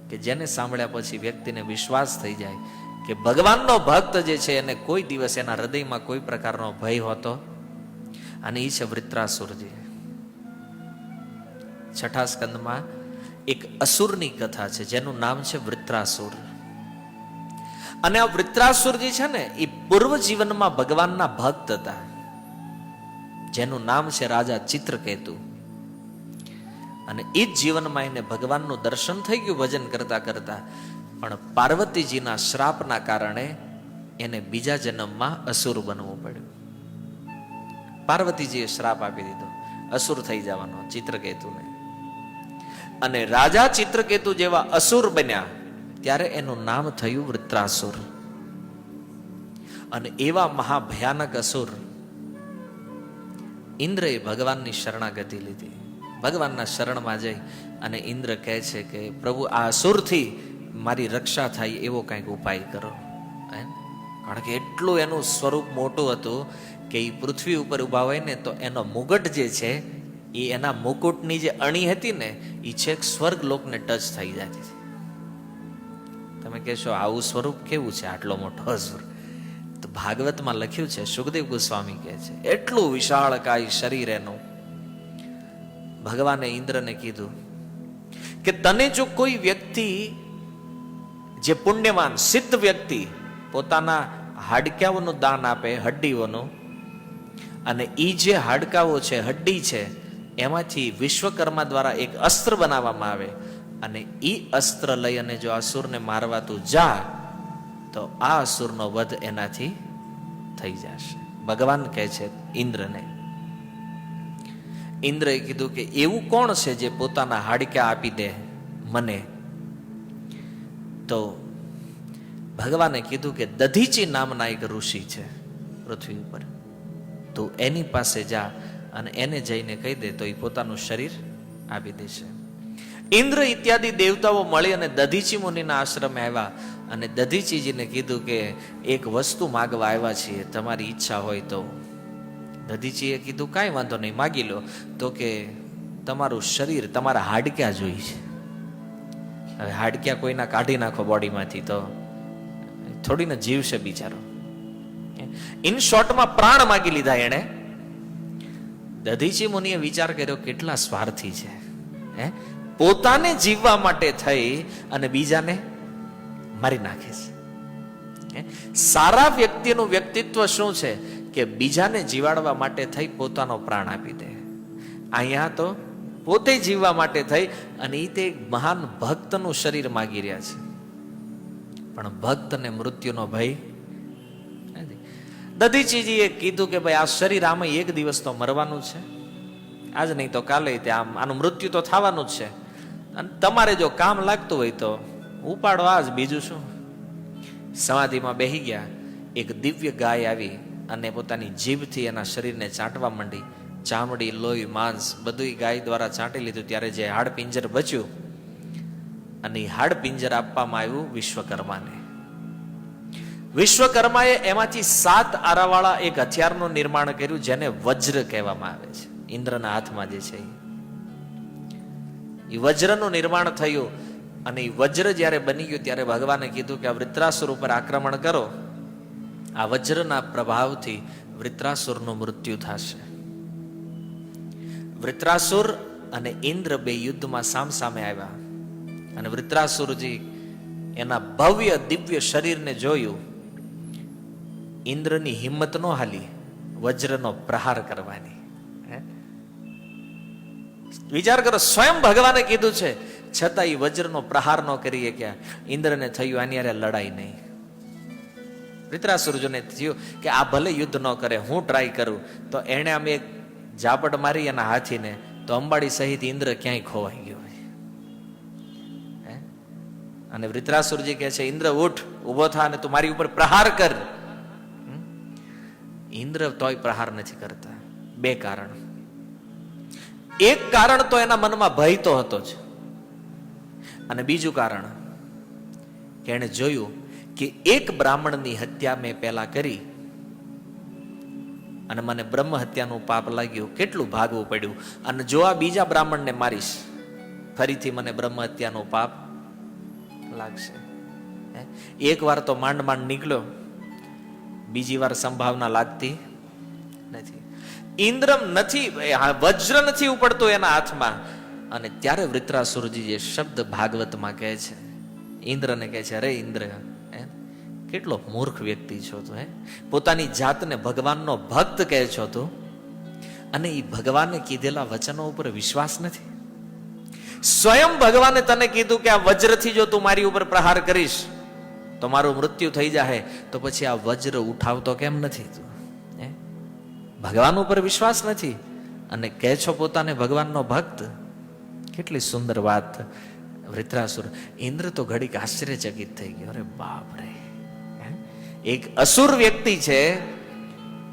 કે જેને સાંભળ્યા પછી વ્યક્તિને વિશ્વાસ થઈ જાય કે ભગવાનનો ભક્ત જે છે એને કોઈ દિવસ એના હૃદયમાં કોઈ પ્રકારનો ભય હોતો. અને એ છે વૃત્રાસુરજી. 6ઠા સ્કંદમાં એક અસુરની કથા છે જેનું નામ છે વૃત્રાસુર. અને આ વૃત્રાસુરજી છે ને એ પૂર્વ જીવનમાં ભગવાનના ભક્ત હતા, જેનું નામ છે રાજા ચિત્રકેતુ. અને એ જ જીવનમાં એને ભગવાનનું દર્શન થઈ ગયું ભજન કરતા કરતા, પણ પાર્વતીજીના શ્રાપના કારણે એને બીજા જન્મમાં અસુર બનવું પડ્યું. પાર્વતીજીએ શ્રાપ આપી દીધો, અસુર થઈ જવાનો ચિત્રકેતુને. અને રાજા ચિત્રકેતુ જેવા અસુર બન્યા ત્યારે એનું નામ થયું વૃત્રાસુર. અને એવા મહાભયાનક અસુર ઇન્દ્રએ ભગવાનની શરણાગતિ લીધી. ભગવાનના શરણમાં જઈ અને ઇન્દ્ર કહે છે કે પ્રભુ આ અસુરથી મારી રક્ષા થાય એવો કંઈક ઉપાય કરો. કારણ કે એટલું એનું સ્વરૂપ મોટું હતું કે એ પૃથ્વી ઉપર ઉભા હોય ને તો એનો મુગટ જે છે એ એના મુકુટની જે અણી હતી ને એ છેક સ્વર્ગ લોકને ટચ થઈ જતી હતી. તમે કહેશો આવું સ્વરૂપ કેવું છે આટલો મોટો અસુર? તો ભાગવતમાં લખ્યું છે, સુખદેવ ગોસ્વામી કહે છે એટલું વિશાળકાય શરીર એનું. ભગવાને ઇન્દ્રને કીધું કે તને જો કોઈ વ્યક્તિ જે પુણ્યવાન સિદ્ધ વ્યક્તિ પોતાના હાડકાઓનું દાન આપે, હડ્ડીઓનું, અને એ જે હાડકાઓ છે, હડ્ડી છે, એમાંથી વિશ્વકર્મા દ્વારા એક અસ્ત્ર બનાવવામાં આવે અને એ અસ્ત્ર લઈ અને જો અસુરને મારવા તું જા તો આ અસુરનો વધ એનાથી થઈ જશે. ભગવાન કહે છે ઇન્દ્રને. ઇન્દ્રએ કીધું કે એવું કોણ છે જે પોતાના હાડકા આપી દે મને? તો ભગવાને કીધું કે દધીચી નામના એક ઋષિ છે પૃથ્વી ઉપર, તું એની પાસે જા અને એને જઈને કહી દે તો એ પોતાનું શરીર આપી દેશે. ઇન્દ્ર ઇત્યાદિ દેવતાઓ મળી અને દધીચી મુનિના આશ્રમે આવ્યા અને દધીચીજીને કીધું કે એક વસ્તુ માગવા આવ્યા છીએ, તમારી ઈચ્છા હોય તો. દધીચીએ કીધું કાંઈ વાંધો નહીં, માગી લો. તો કે તમારું શરીર, તમારા હાડક્યા જોઈ છે. હવે હાડક્યા કોઈના કાઢી નાખો બોડીમાંથી તો થોડી ને જીવશે બિચારો. ઇન શોર્ટમાં પ્રાણ માગી લીધા એણે. દધીચી મુનિએ વિચાર કર્યો કેટલા સ્વાર્થી છે, પોતાને જીવવા માટે થઈ અને બીજાને મારી નાખે છે. સારા વ્યક્તિનું વ્યક્તિત્વ શું છે કે બીજાને જીવાડવા માટે થઈ પોતાનો પ્રાણ આપી દે. અહીંયા તો પોતે જીવવા માટે થઈ અને એ તે મહાન ભક્તનું શરીર માગી રહ્યા છે. પણ ભક્તને મૃત્યુનો ભય નથી. દધીચીજીએ કીધું કે ભાઈ આ શરીર આમાં એક દિવસ તો મરવાનું છે, આજ નહીં તો કાલે આનું મૃત્યુ તો થવાનું જ છે. અને તમારે જો કામ લાગતું હોય તો ઉપાડો આજ, બીજું શું. સમાધિમાં બેહી ગયા. એક દિવ્ય ગાય આવી અને પોતાની જીભથી એના શરીરને ચાટવા માંડી. ચામડી, લોહી, માંસ બધું ગાય દ્વારા ચાટી લીધું. ત્યારે જે હાડપિંજર બચ્યું અને એ હાડપિંજર આપવામાં આવ્યું વિશ્વકર્માને. વિશ્વકર્માએ એમાંથી 7 આરાવાળા એક હથિયારનું નિર્માણ કર્યું જેને વજ્ર કહેવામાં આવે છે. ઇન્દ્રના હાથમાં જે છે એ વજ્રનું નિર્માણ થયું. અને એ વજ્ર જ્યારે બની ગયું ત્યારે ભગવાને કીધું કે આ વૃત્રાસુર ઉપર આક્રમણ કરો. આ વજ્રના પ્રભાવથી વૃત્રાસુરનું મૃત્યુ થશે. વૃત્રાસુર અને ઇન્દ્ર બે યુદ્ધમાં સામસામે આવ્યા અને વૃત્રાસુરજી એના ભવ્ય દિવ્ય શરીરને જોયું. ઇન્દ્રની હિંમત નો હાલી વજ્રનો પ્રહાર કરવાની. વિચાર કરો, સ્વયં ભગવાને કીધું છે છતાં એ વજ્રનો પ્રહાર ન કરી શક્યા. ઇન્દ્રને થયું આની હારે લડાઈ નહીં. વૃત્રાસુરજોને થયું કે આ ભલે યુદ્ધ ન કરે, હું ટ્રાય કરું. તો એણે આમ એક ઝાપટ મારી એના હાથીને, તો અંબાડી સહિત ઇન્દ્ર ક્યાંય ખોવાઈ ગયો. અને વૃત્રાસુરજી કહે છે ઇન્દ્ર ઉઠ, ઉભો થા અને તું મારી ઉપર પ્રહાર કર. ઇન્દ્ર તોય પ્રહાર નથી કરતા. 2 કારણ. એક કારણ તો એના મનમાં ભય તો હતો જ, અને બીજું કારણ કે એને જોયું કે એક બ્રાહ્મણની હત્યા મેં પહેલા કરી અને મને બ્રહ્મ હત્યાનું પાપ લાગ્યું, કેટલું ભાગવું પડ્યું. અને જો આ બીજા બ્રાહ્મણને મારીશ ફરીથી મને બ્રહ્મ હત્યાનું પાપ લાગશે. એક વાર તો માંડ માંડ નીકળ્યો, બીજી વાર સંભાવના લાગતી નથી. ઇન્દ્ર નથી, વજ્ર નથી ઉપડતો એના હાથમાં. અને ત્યારે વૃત્રાસુરજી જે શબ્દ ભાગવતમાં કહે છે, ઇન્દ્રને કહે છે અરે ઇન્દ્ર, કેટલો મૂર્ખ વ્યક્તિ છો તું. પોતાની જાતને ભગવાનનો ભક્ત કહે છો તું, અને એ ભગવાને કીધેલા વચનો ઉપર વિશ્વાસ નથી. સ્વયં ભગવાને તને કીધું કે આ વજ્રથી જો તું મારી ઉપર પ્રહાર કરીશ તો મારું મૃત્યુ થઈ જાય, તો પછી આ વજ્ર ઉઠાવતો કેમ નથી તું? ભગવાન ઉપર વિશ્વાસ નથી અને કહે છો પોતાને ભગવાનનો ભક્ત. કેટલી સુંદર વાત. વૃત્રાસુર, ઇન્દ્ર તો ઘડીક આશ્ચર્યચકિત થઈ ગયો. અરે બાપ રે, એક અસુર વ્યક્તિ છે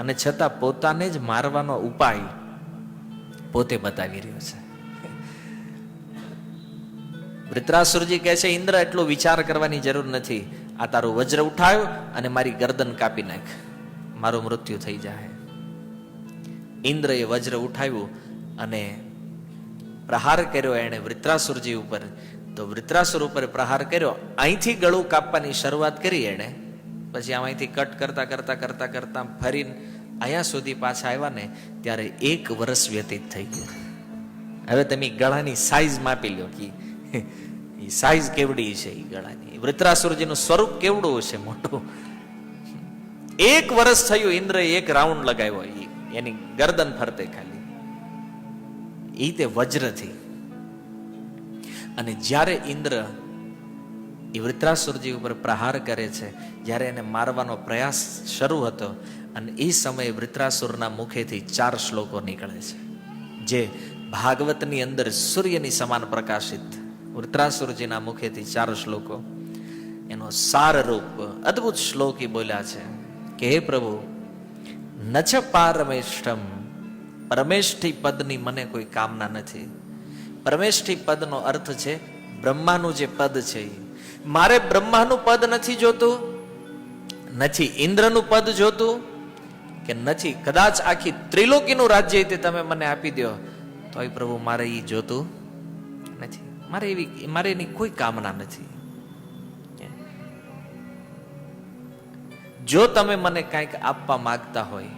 અને છતાં પોતાને જ મારવાનો ઉપાય પોતે બતાવી રહ્યો છે. વૃત્રાસુરજી કહે છે ઇન્દ્ર એટલો વિચાર કરવાની જરૂર નથી, આ તારું વજ્ર ઉઠાવ અને મારી ગરદન કાપી નાખ, મારું મૃત્યુ થઈ જાય. ઇન્દ્રએ વજ્ર ઉઠાવ્યું અને પ્રહાર કર્યો એણે વૃત્રાસુરજી ઉપર. તો વૃત્રાસુર ઉપર પ્રહાર કર્યો, અહીંથી ગળું કાપવાની શરૂઆત કરી એણે. પછી અહીંથી કટ કરતા કરતા કરતા કરતા ફરીને અહીંયા સુધી પાછા આવ્યા ને ત્યારે 1 વર્ષ વ્યતીત થઈ ગયું. હવે તમે ગળાની સાઈઝ માપી લો કે એ સાઈઝ કેવડી છે. એ ગળાની વૃત્રાસુરજીનું સ્વરૂપ કેવડું હશે, મોટું. 1 વર્ષ થયું. ઇન્દ્રએ 1 રાઉન્ડ લગાવ્યો એની ગરદન ફરતે ખાલી, એ તે વજ્રથી. અને જ્યારે ઇન્દ્ર એ વૃત્રાસુરજી ઉપર પ્રહાર કરે છે, જ્યારે એને મારવાનો પ્રયાસ શરૂ હતો, અને એ સમયે વૃત્રાસુરના મુખેથી 4 શ્લોકો નીકળે છે જે ભાગવતની અંદર સૂર્યની સમાન પ્રકાશિત. વૃત્રાસુરજીના મુખેથી 4 શ્લોકો, એનો સાર રૂપ અદ્ભુત શ્લોક બોલ્યા છે કે હે પ્રભુ, નચ પારમેષ્ઠમ, પરમેષ્ઠી પદની મને કોઈ કામના નથી. પરમેષ્ઠી પદનો અર્થ છે બ્રહ્માનું જે પદ છે. મારે બ્રહ્માનું પદ નથી જોતું, નથી ઇન્દ્રનું પદ જોતું, કે નથી કદાચ આખી ત્રિલોકીનું રાજ્ય તે તમે મને આપી દો તોય પ્રભુ મારે એ જોતું નથી. મારે એની કોઈ કામના નથી. જો તમે મને કંઈક આપવા માંગતા હોય,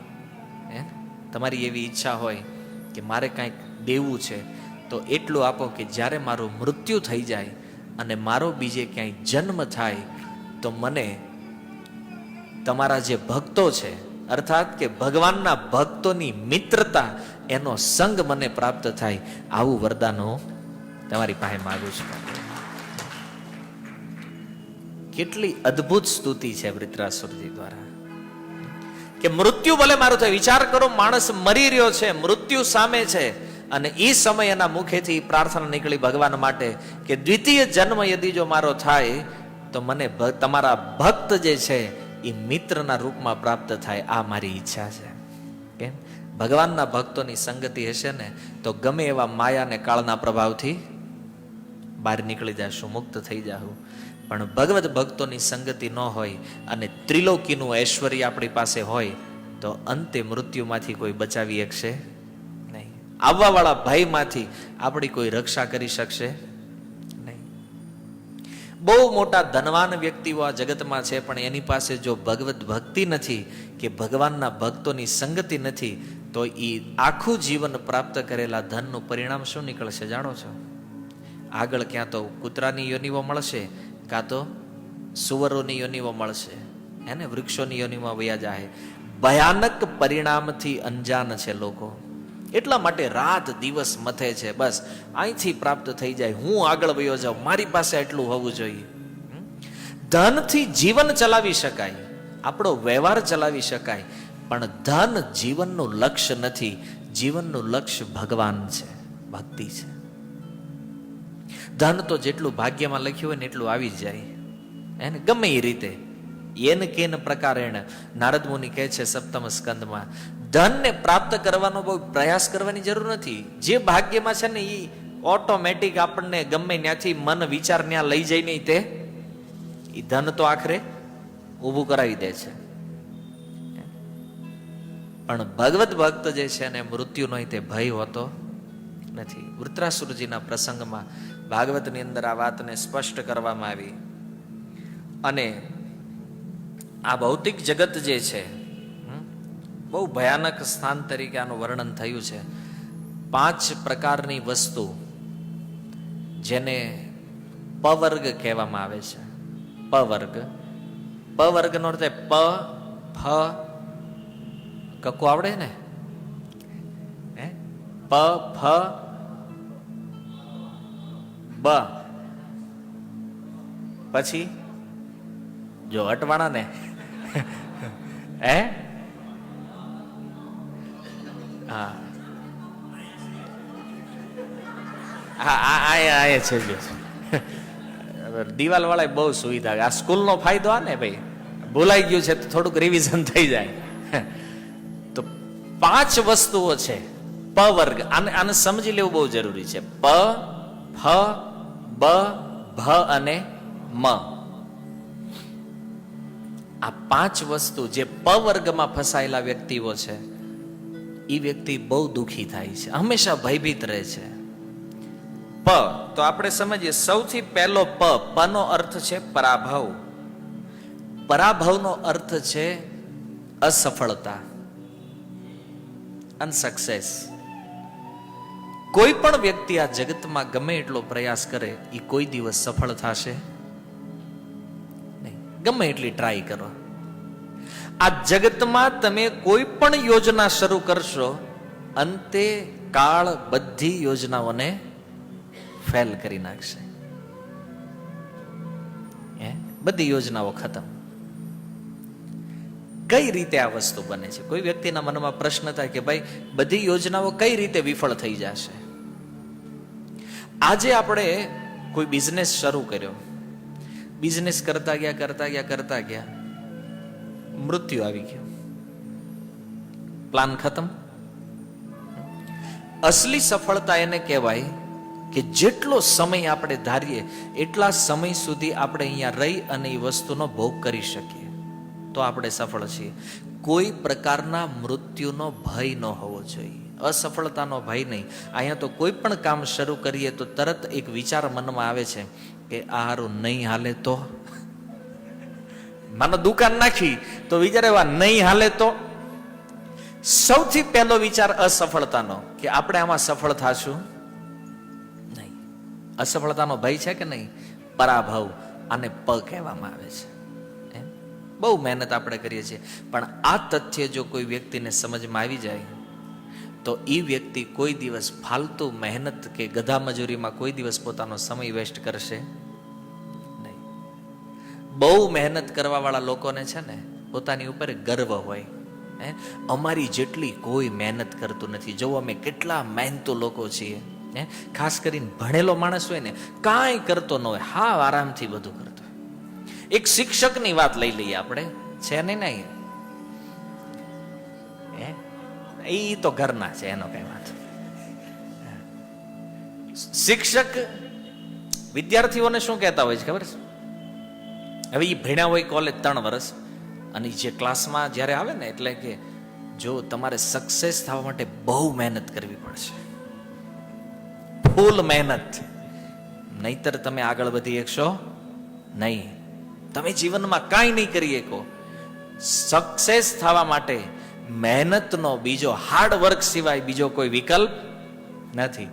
તમારી એવી ઈચ્છા હોય કે મારે કંઈક દેવું છે, તો એટલું આપો કે જ્યારે મારું મૃત્યુ થઈ જાય અને મારો બીજે ક્યાંય જન્મ થાય તો મને તમારા જે ભક્તો છે, અર્થાત કે ભગવાનના ભક્તોની મિત્રતા, એનો સંગ મને પ્રાપ્ત થાય. આવું વરદાન હું તમારી પાસે માંગુ છું. કેટલી અદ્ભુત સ્તુતિ છે વૃત્રાસુરજી દ્વારા, કે મૃત્યુ ભલે મારું થાય. વિચાર કરો, માણસ મરી રહ્યો છે, મૃત્યુ સામે છે, અને એ સમય એના મુખેથી પ્રાર્થના નીકળી ભગવાન માટે કે દ્વિતીય જન્મ યદી જો મારો થાય તો મને તમારા ભક્ત જે છે એ મિત્રના રૂપમાં પ્રાપ્ત થાય. આ મારી ઈચ્છા છે. કેમ? ભગવાનના ભક્તોની સંગતિ હશે ને તો ગમે એવા માયા અને કાળના પ્રભાવથી બહાર નીકળી જશું, મુક્ત થઈ જાશું. પણ ભગવત ભક્તોની સંગતિ ન હોય અને ત્રિલોકીનું ઐશ્વર્ય આપણી પાસે હોય તો અંતે મૃત્યુમાંથી કોઈ બચાવી શકશે નહીં. આવવા વાળા ભયમાંથી આપણી કોઈ રક્ષા કરી શકશે નહીં. બહુ મોટા ધનવાન વ્યક્તિઓ આ જગતમાં છે, પણ એની પાસે જો ભગવત ભક્તિ નથી કે ભગવાનના ભક્તોની સંગતિ નથી તો એ આખું જીવન પ્રાપ્ત કરેલા ધનનું પરિણામ શું નીકળશે જાણો છો? આગળ ક્યાં તો કૂતરાની યોનિઓ મળશે, કાં તો સુવરોની યોનિઓ મળશે, એને વૃક્ષોની યોનિમાં વયા જાય. ભયાનક પરિણામથી અંજાન છે લોકો. એટલા માટે રાત દિવસ મથે છે, બસ અહીંથી પ્રાપ્ત થઈ જાય, હું આગળ વયો જાઉં, મારી પાસે એટલું હોવું જોઈએ. ધનથી જીવન ચલાવી શકાય, આપણો વ્યવહાર ચલાવી શકાય, પણ ધન જીવનનું લક્ષ્ય નથી. જીવનનું લક્ષ્ય ભગવાન છે, ભક્તિ છે. ધન તો જેટલું ભાગ્યમાં લખ્યું હોય ને એટલું આવી જ જાય, એને ગમે એ રીતે એન કેન પ્રકારેણ. નારદ મુનિ કહે છે સપ્તમ સ્કંદમાં, ધનને પ્રાપ્ત કરવાનો બહુ પ્રયાસ કરવાની જરૂર નથી. જે ભાગ્યમાં છે ને એ ઓટોમેટિક આપણને ગમે ત્યાંથી મન વિચાર ત્યાં લઈ જાય નહીં, તે એ ધન તો આખરે ઊભું કરાવી દે છે. પણ ભગવત ભક્ત જે છે ને મૃત્યુનો તે ભય હોતો નથી. વૃત્રાસુરજીના પ્રસંગમાં ભાગવતની અંદર આ વાતને સ્પષ્ટ કરવામાં આવી. અને આ ભૌતિક જગત જે છે બહુ ભયાનક સ્થાન તરીકે આનું વર્ણન થયું છે. 5 પ્રકારની વસ્તુ જેને પવર્ગ કહેવામાં આવે છે. પવર્ગ, પવર્ગનો અર્થ પ ફ કક્કો આવડે ને, પ ફ બ, પછી જો અટવાણા ને હા છે. દિવાલ વાળા બહુ સુવિધા, આ સ્કૂલ નો ફાયદો આ ને ભાઈ, ભૂલાઈ ગયું છે તો થોડુંક રિવિઝન થઈ જાય. તો 5 વસ્તુઓ છે પ વર્ગ, આને સમજી લેવું બહુ જરૂરી છે. પ ફ બ ભ અને મ. આ 5 વસ્તુ જે પ વર્ગમાં ફસાયેલા વ્યક્તિઓ છે એ વ્યક્તિ બહુ દુઃખી થાય છે, હંમેશા ભયભીત રહે છે. પ તો આપણે સમજીએ, સૌથી પહેલો પ નો અર્થ છે પરાભવ. પરાભવનો અર્થ છે અસફળતા, અનસક્સેસ. કોઈ પણ વ્યક્તિ આ જગતમાં ગમે એટલો પ્રયાસ કરે એ કોઈ દિવસ સફળ થશે નહીં, ગમે એટલી ટ્રાય કરો. આ જગતમાં તમે કોઈ પણ યોજના શરૂ કરશો, અંતે કાળ બધી યોજનાઓને ફેલ કરી નાખશે. બધી યોજનાઓ ખતમ. કઈ રીતે આ વસ્તુ બને છે? કોઈ વ્યક્તિના મનમાં પ્રશ્ન થાય કે ભાઈ બધી યોજનાઓ કઈ રીતે વિફળ થઈ જશે? આજે આપણે કોઈ બિઝનેસ શરૂ કર્યો, બિઝનેસ કરતા ગયા, મૃત્યુ આવી ગયું, પ્લાન ખતમ. અસલી સફળતા એને કહેવાય કે જેટલો સમય આપણે ધારીએ એટલા સમય સુધી આપણે અહીંયા રહી અને એ વસ્તુનો ભોગ કરી શકીએ તો આપણે સફળ છીએ. કોઈ પ્રકારના મૃત્યુનો ભય ન હોવો જોઈએ, અસફળતાનો ભય નહીં. અહીંયા તો કોઈ પણ કામ શરૂ કરીએ તો તરત એક વિચાર મનમાં આવે છે કે આ હારું નહીં હાલે તો, માનો દુકાન નાખી તો વિચારે નહીં હાલે તો. સૌથી પહેલો વિચાર અસફળતાનો કે આપણે આમાં સફળ થાશું નહીં. અસફળતાનો ભય છે કે નહીં? પરાભવ, આને પ કહેવામાં આવે છે. બહુ મહેનત આપણે કરીએ છીએ, પણ આ તથ્ય જો કોઈ વ્યક્તિને સમજમાં આવી જાય તો એ વ્યક્તિ કોઈ દિવસ ફાલતુ મહેનત કે ગધા મજૂરીમાં કોઈ દિવસ પોતાનો સમય વેસ્ટ કરશે નહીં. બહુ મહેનત કરવા વાળા લોકોને છે ને પોતાની ઉપર ગર્વ હોય. અમારી જેટલી કોઈ મહેનત કરતું નથી. જો અમે કેટલા મહેનતુ લોકો છીએ. ખાસ કરીને ભણેલો માણસ હોય ને કાંઈ કરતો ન હોય, હા આરામથી બધું કરતો. એક શિક્ષકની વાત લઈ લઈએ આપણે, છે નહીં એ તો ઘરના છે, એનો કઈ વાત. શિક્ષક વિદ્યાર્થીઓને શું કહેતા હોય છે ખબર છે? હવે એ ભણ્યા હોય કોલેજ 3 વર્ષ, અને જે ક્લાસમાં જ્યારે આવે ને એટલે કે જો તમારે સક્સેસ થવા માટે બહુ મહેનત કરવી પડશે, ફૂલ મહેનત, નહીતર તમે આગળ વધી શકશો નહીં. તમે જીવનમાં કાંઈ નહીં કરી શકો. સક્સેસ થવા માટે મહેનતનો બીજો હાર્ડ વર્ક સિવાય બીજો કોઈ વિકલ્પ નથી.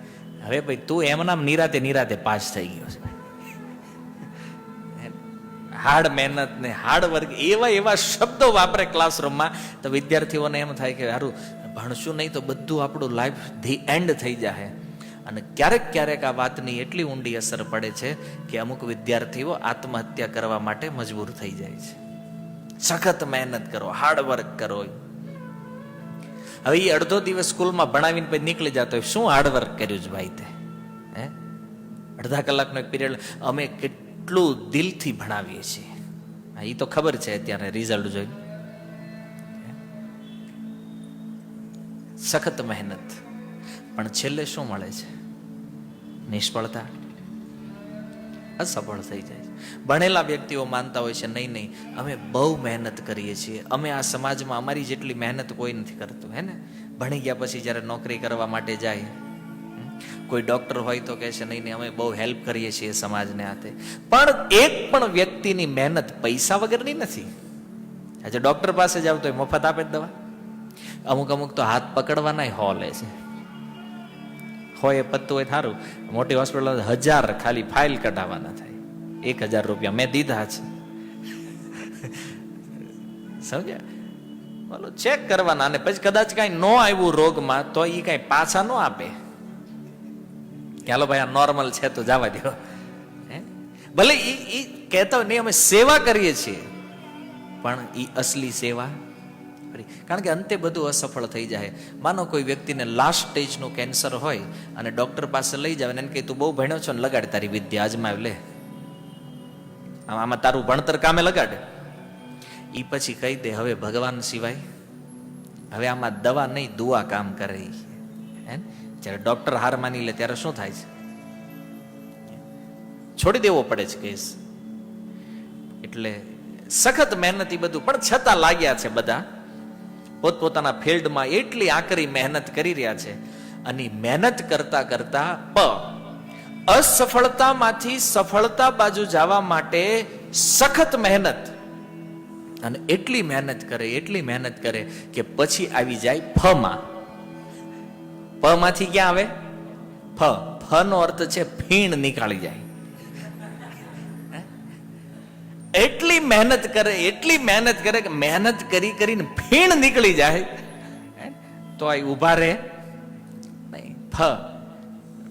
હવે ભાઈ તું એમનામ નિરાતે પાસ થઈ ગયો છે. હાર્ડ મહેનત ને હાર્ડ વર્ક એવા શબ્દો વાપરે ક્લાસરૂમમાં તો વિદ્યાર્થીઓને એમ થાય કે સારું ભણશું નહીં તો બધું આપણું લાઈફ ધી એન્ડ થઈ જાય. અને ક્યારેક આ વાતની એટલી ઊંડી અસર પડે છે કે અમુક વિદ્યાર્થીઓ આત્મહત્યા કરવા માટે મજબૂર થઈ જાય છે. સખત મહેનત કરો, હાર્ડ વર્ક કરો. હવે એ અડધો દિવસ સ્કૂલમાં ભણાવીને પછી નીકળી જતો હોય, શું હાર્ડવર્ક કર્યું છે ભાઈ તે? અડધા કલાકનો એક પીરિયડ અમે કેટલું દિલથી ભણાવીએ છીએ, એ તો ખબર છે અત્યારે રિઝલ્ટ જોઈ. સખત મહેનત, પણ છેલ્લે શું મળે છે? નિષ્ફળતા, અસફળ થઈ જાય છે. ભણેલા વ્યક્તિઓ માનતા હોય છે નહીં અમે બહુ મહેનત કરીએ છીએ, અમે આ સમાજમાં અમારી જેટલી મહેનત કોઈ નથી કરતું. હે ને, ભણી ગયા પછી જ્યારે નોકરી કરવા માટે જાય, કોઈ ડોક્ટર હોય તો કહે છે નહીં અમે બહુ હેલ્પ કરીએ છીએ સમાજને. આતે પણ એક પણ વ્યક્તિની મહેનત પૈસા વગરની નથી. આજે ડોક્ટર પાસે જાવ તો મફત આપે જ દવા. અમુક તો હાથ પકડવાના હો લે છે. હોય એ પત્તું હોય સારું, મોટી હોસ્પિટલ 1000 ખાલી ફાઇલ કઢાવવાના થાય, 1000 રૂપિયા મેં દીધા છે. સમજ્યા? બોલો ચેક કરવાના, અને પછી કદાચ કઈ ન આવ્યું રોગમાં તો એ કઈ પાછા ન આપે. ચાલો ભાઈ આ નોર્મલ છે તો જવા દો. ભલે એ કહેતા હોય નહીં અમે સેવા કરીએ છીએ, પણ એ અસલી સેવા, કારણ કે અંતે બધું અસફળ થઈ જાય. માનો કોઈ વ્યક્તિને લાસ્ટ સ્ટેજનું કેન્સર હોય અને ડોક્ટર પાસે લઈ જાવ એને કહે તું બહુ ભણ્યો છો ને, લગાડ તારી વિદ્યા અજમાવી લે, આમાં તારું ભણતર કામે લગાડ. એ પછી કહી દે હવે ભગવાન સિવાય, હવે આમાં દવા નહીં દુઆ કામ કરે. જ્યારે ડોક્ટર હાર માની લે ત્યારે શું થાય છે? છોડી દેવો પડે છે કેસ. એટલે સખત મહેનત એ બધું, પણ છતાં લાગ્યા છે બધા પોતપોતાના ફિલ્ડમાં એટલી આકરી મહેનત કરી રહ્યા છે. અને મહેનત કરતા કરતા અસફળતામાંથી સફળતા બાજુ જવા માટે સખત મહેનત, અને એટલી મહેનત કરે કે પછી આવી જાય ફમાં. પ માંથી ક્યાં આવે? ફ નો અર્થ છે ફીણ નીકાળી જાય. એટલી મહેનત કરે કે મહેનત કરીને ફીણ નીકળી જાય તો આ ઉભા રહે નહીં.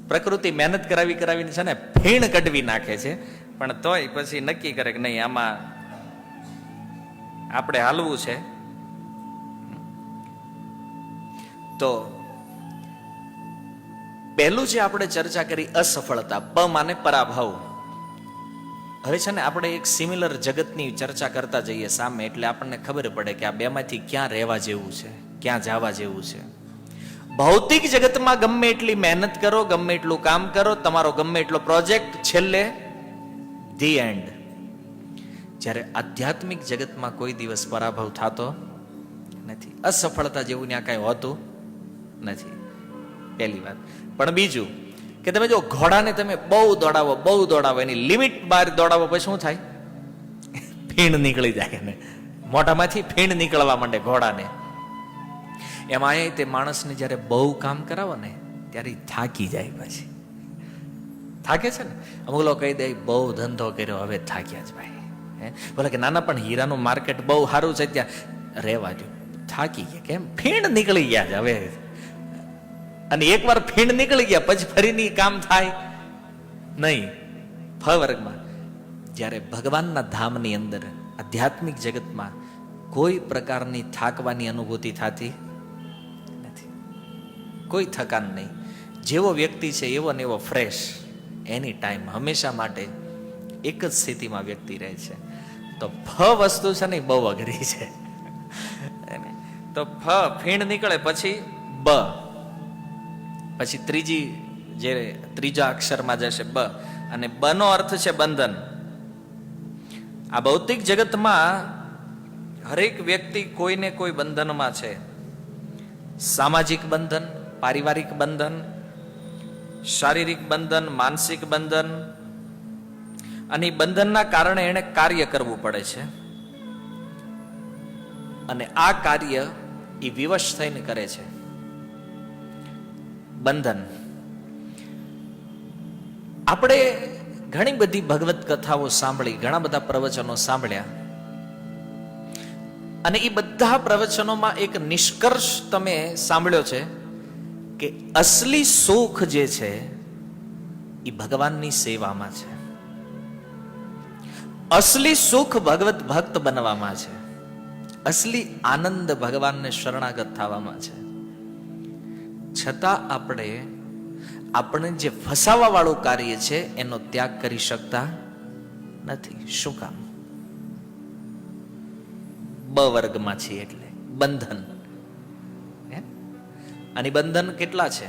પ્રકૃતિ મહેનત કરાવીને છે ને ફીણ કઢવી નાખે છે, પણ તોય પછી નક્કી કરે કે નહીં આમાં આપણે હાલવું છે. તો પહેલું જે આપણે ચર્ચા કરી અસફળતા, પ માને પરાભવ. હવે છે ને આપણે એક સિમિલર જગતની ચર્ચા કરતા જઈએ સામે, એટલે આપણને ખબર પડે કે આ બેમાંથી ક્યાં રહેવા જેવું છે, ક્યાં જવા જેવું છે. ભૌતિક જગતમાં ગમે એટલી મહેનત કરો, ગમે એટલું કામ કરો, તમારો ગમે એટલો પ્રોજેક્ટ, છેલ્લે ધી એન્ડ. જ્યારે આધ્યાત્મિક જગતમાં કોઈ દિવસ પરાભવ થતો નથી. અસફળતા જેવું ત્યાં કાંઈ હોતું નથી, પહેલી વાત. પણ બીજું કે તમે જો ઘોડાને તમે બહુ દોડાવો, એની લિમિટ બહાર દોડાવો, પછી શું થાય? ફીણ નીકળી જાય ને, મોઢામાંથી ફીણ નીકળવા માંડે ઘોડાને. એમાં એ તે માણસને જ્યારે બહુ કામ કરાવો ને ત્યારે થાકી જાય, પછી થાકે છે ને. અમુક લોકો કહી દે બહુ ધંધો કર્યો, હવે થાક્યા જ ભાઈ. બોલે કે નાના પણ હીરાનું માર્કેટ બહુ સારું છે, ત્યાં રહેવા જો, થાકી ગયા. કેમ? ફીણ નીકળી ગયા છે હવે. અને એકવાર ફીણ નીકળી ગયા પછી ફરીની કામ થાય નહીં. ફ વર્ગમાં જ્યારે ભગવાનના ધામની અંદર આધ્યાત્મિક જગતમાં કોઈ પ્રકારની થાકવાની અનુભૂતિ થતી નથી, કોઈ થકાન નહીં. જેવો વ્યક્તિ છે એવો ને એવો ફ્રેશ, એની ટાઈમ, હંમેશા માટે એક જ સ્થિતિમાં વ્યક્તિ રહે છે. તો ફ વસ્તુ છે ને બહુ અઘરી છે. તો ફ ફીણ નીકળે પછી બ, પછી ત્રીજા અક્ષરમાં જશે બ, અને બ નો અર્થ છે બંધન. આ ભૌતિક જગતમાં હરેક વ્યક્તિ કોઈને કોઈ બંધનમાં છે. સામાજિક બંધન, પારિવારિક બંધન, શારીરિક બંધન, માનસિક બંધન. અને બંધનના કારણે એને કાર્ય કરવું પડે છે, અને આ કાર્ય એ વિવશ થઈને કરે છે. બંધન. આપણે ઘણી બધી ભગવત કથાઓ સાંભળી, ઘણા બધા પ્રવચનો સાંભળ્યા, અને એ બધા પ્રવચનોમાં એક નિષ્કર્ષ તમે સાંભળ્યો છે કે અસલી સુખ જે છે એ ભગવાનની સેવામાં છે. અસલી સુખ ભગવત ભક્ત બનવામાં છે. અસલી આનંદ ભગવાનને શરણાગત થવામાં છે. છતાં આપણે જે ફસાવા વાળું કાર્ય છે એનો ત્યાગ કરી શકતા નથી. શું કામ? બ વર્ગમાં છીએ એટલે બંધન. અને બંધન કેટલા છે?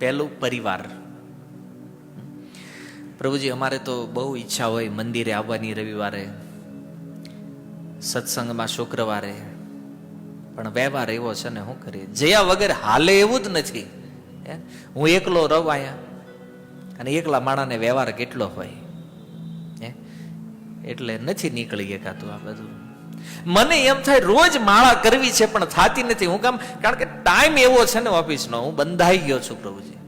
પહેલું, પરિવાર. પ્રભુજી, અમારે તો બહુ ઈચ્છા હોય મંદિરે આવવાની રવિવારે, સત્સંગમાં શુક્રવારે, પણ વ્યવહાર એવો છે ને, શું કરીએ? જયા વગર હાલે એવું જ નથી. હું એકલો રહું અહીંયા, અને એકલા માણાને વ્યવહાર કેટલો હોય, એટલે નથી નીકળી એકાતું આ બધું. મને એમ થાય રોજ માળા કરવી છે પણ થાતી નથી. હું કામ? કારણ કે ટાઈમ એવો છે ને ઓફિસનો, હું બંધાઈ ગયો છું. પ્રભુજી,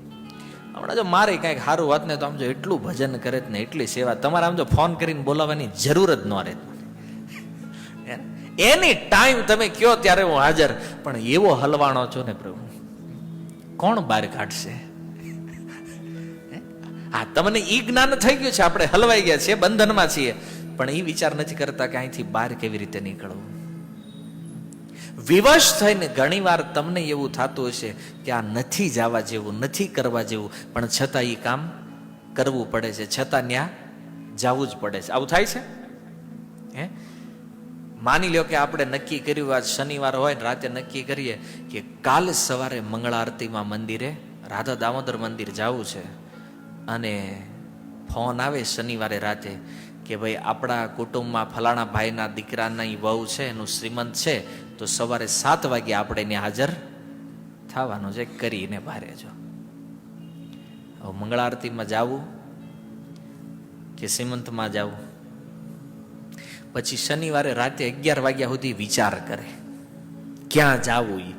હમણાં જો મારે કંઈક સારું વાત ને તો આમ જો એટલું ભજન કરે ને, એટલી સેવા, તમારે આમ જો ફોન કરીને બોલાવવાની જરૂર જ ન રહે. એની ટાઈમ તમે કયો ત્યારે હું હાજર. પણ એવો હલવાણો છો ને પ્રભુ, કોણ બહાર કાઢશે? હા, તમને ઈ જ્ઞાન થઈ ગયું છે, આપણે હલવાઈ ગયા છીએ, બંધનમાં છીએ, પણ એ વિચાર નથી કરતા કે અહીંથી બહાર કેવી રીતે નીકળવું. વિવશ થઈને ઘણી વાર તમને એવું થતું હશે કે આ નથી જવા જેવું, નથી કરવા જેવું, પણ છતાં એ કામ કરવું પડે છે, છતાં ત્યાં જવું જ પડે છે. આવું થાય છે? માની લો કે આપણે નક્કી કર્યું, આજ શનિવાર હોય ને રાતે નક્કી કરીએ કે કાલે સવારે મંગળા આરતીમાં મંદિરે, રાધા દામોદર મંદિર જવું છે, અને ફોન આવે શનિવારે રાતે કે ભાઈ આપણા કુટુંબમાં ફલાણા ભાઈના દીકરાની વહુ છે, એનું શ્રીમંત છે, તો સવારે 7 વાગે આપણે એને હાજર થવાનું છે, કરીને બારે જો. હવે મંગળા આરતીમાં જવું કે શ્રીમંતમાં જવું? પછી શનિવારે રાતે 11 વાગ્યા સુધી વિચાર કરે ક્યાં જાવું એ,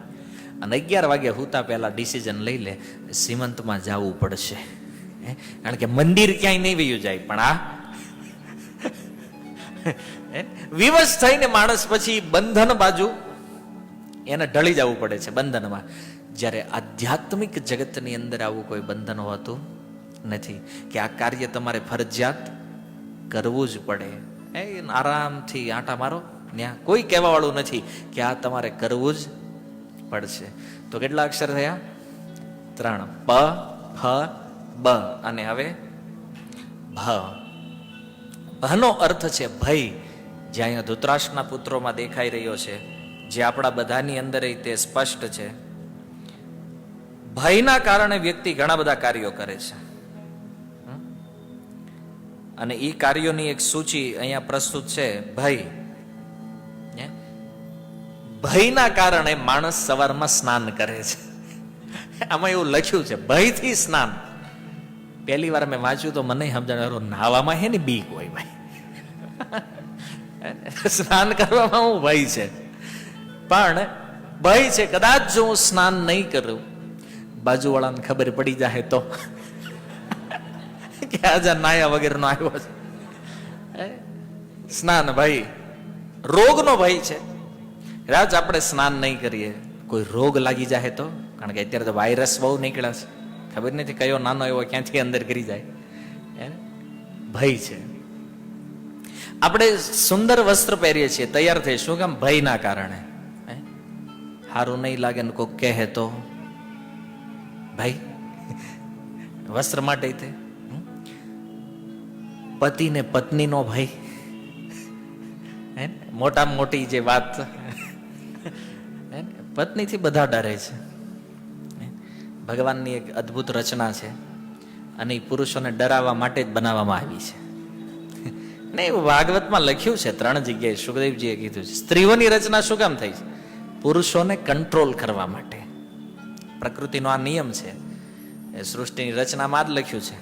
અને 11 વાગ્યા હુતા પહેલા ડિસિઝન લઈ લે શ્રીમંતમાં જવું પડશે. કારણ કે મંદિર ક્યાંય નહીં વયું જાય, પણ આ વિવશ થઈને માણસ પછી બંધન બાજુ એને ઢળી જવું પડે છે, બંધનમાં. જ્યારે આધ્યાત્મિક જગતની અંદર આવું કોઈ બંધન હોતું નથી કે આ કાર્ય તમારે ફરજિયાત કરવું જ પડે. આરામથી આંટા મારો, ત્યાં કોઈ કહેવા વાળું નથી કે આ તમારે કરવું જ પડશે. તો કેટલા અક્ષર થયા? 3. પ, ફ, બ, અને હવે ભ. ભનો અર્થ છે ભય, જે અહીંયા ધૃતરાષ્ટ્રના પુત્રોમાં દેખાઈ રહ્યો છે, જે આપણા બધાની અંદર તે સ્પષ્ટ છે. ભયના કારણે વ્યક્તિ ઘણા બધા કાર્યો કરે છે, અને એ કાર્યોની એક સૂચિ અહીંયા પ્રસ્તુત છે. ભયના કારણે માણસ સવારમાં સ્નાન કરે છે. આમાં એવું લખ્યું છે, ભયથી સ્નાન. પહેલી વાર મેં વાંચ્યું તો મને સમજાણું, નાવામાં હે ને બીક હોય ભાઈ, સ્નાન કરવામાં હું ભય છે, પણ ભય છે કદાચ જો હું સ્નાન નહીં કરું, બાજુવાળાને ખબર પડી જાય તો કે આજે નાયા વગેરેનો આવ્યો છે. સ્નાન ભય, રોગનો ભય છે. રાજ આપણે સ્નાન નહીં કરીએ, કોઈ રોગ લાગી જાય તો, કારણ કે અત્યારે તો વાયરસ બહુ નીકળ્યા છે, ખબર નથી કયો નાનો એવો ક્યાંથી અંદર કરી જાય. ભય છે. આપણે સુંદર વસ્ત્ર પહેરીએ છીએ, તૈયાર થઈ, શું કામ? ભયના કારણે. સારું નહીં લાગે ને કોઈ કહે તો ભાઈ, વસ્ત્ર માટે તે. પતિ ને પત્નીનો ભય, મોટા મોટી જે વાત, પત્નીથી બધા ડરે છે. ભગવાનની એક અદ્ભુત રચના છે, અને એ પુરુષોને ડરાવવા માટે જ બનાવવામાં આવી છે. ને એવું ભાગવતમાં લખ્યું છે, 3 જગ્યાએ સુખદેવજીએ કીધું છે, સ્ત્રીઓની રચના શું કામ થઈ છે? પુરુષોને કંટ્રોલ કરવા માટે. પ્રકૃતિનો આ નિયમ છે, એ સૃષ્ટિની રચનામાં જ લખ્યું છે,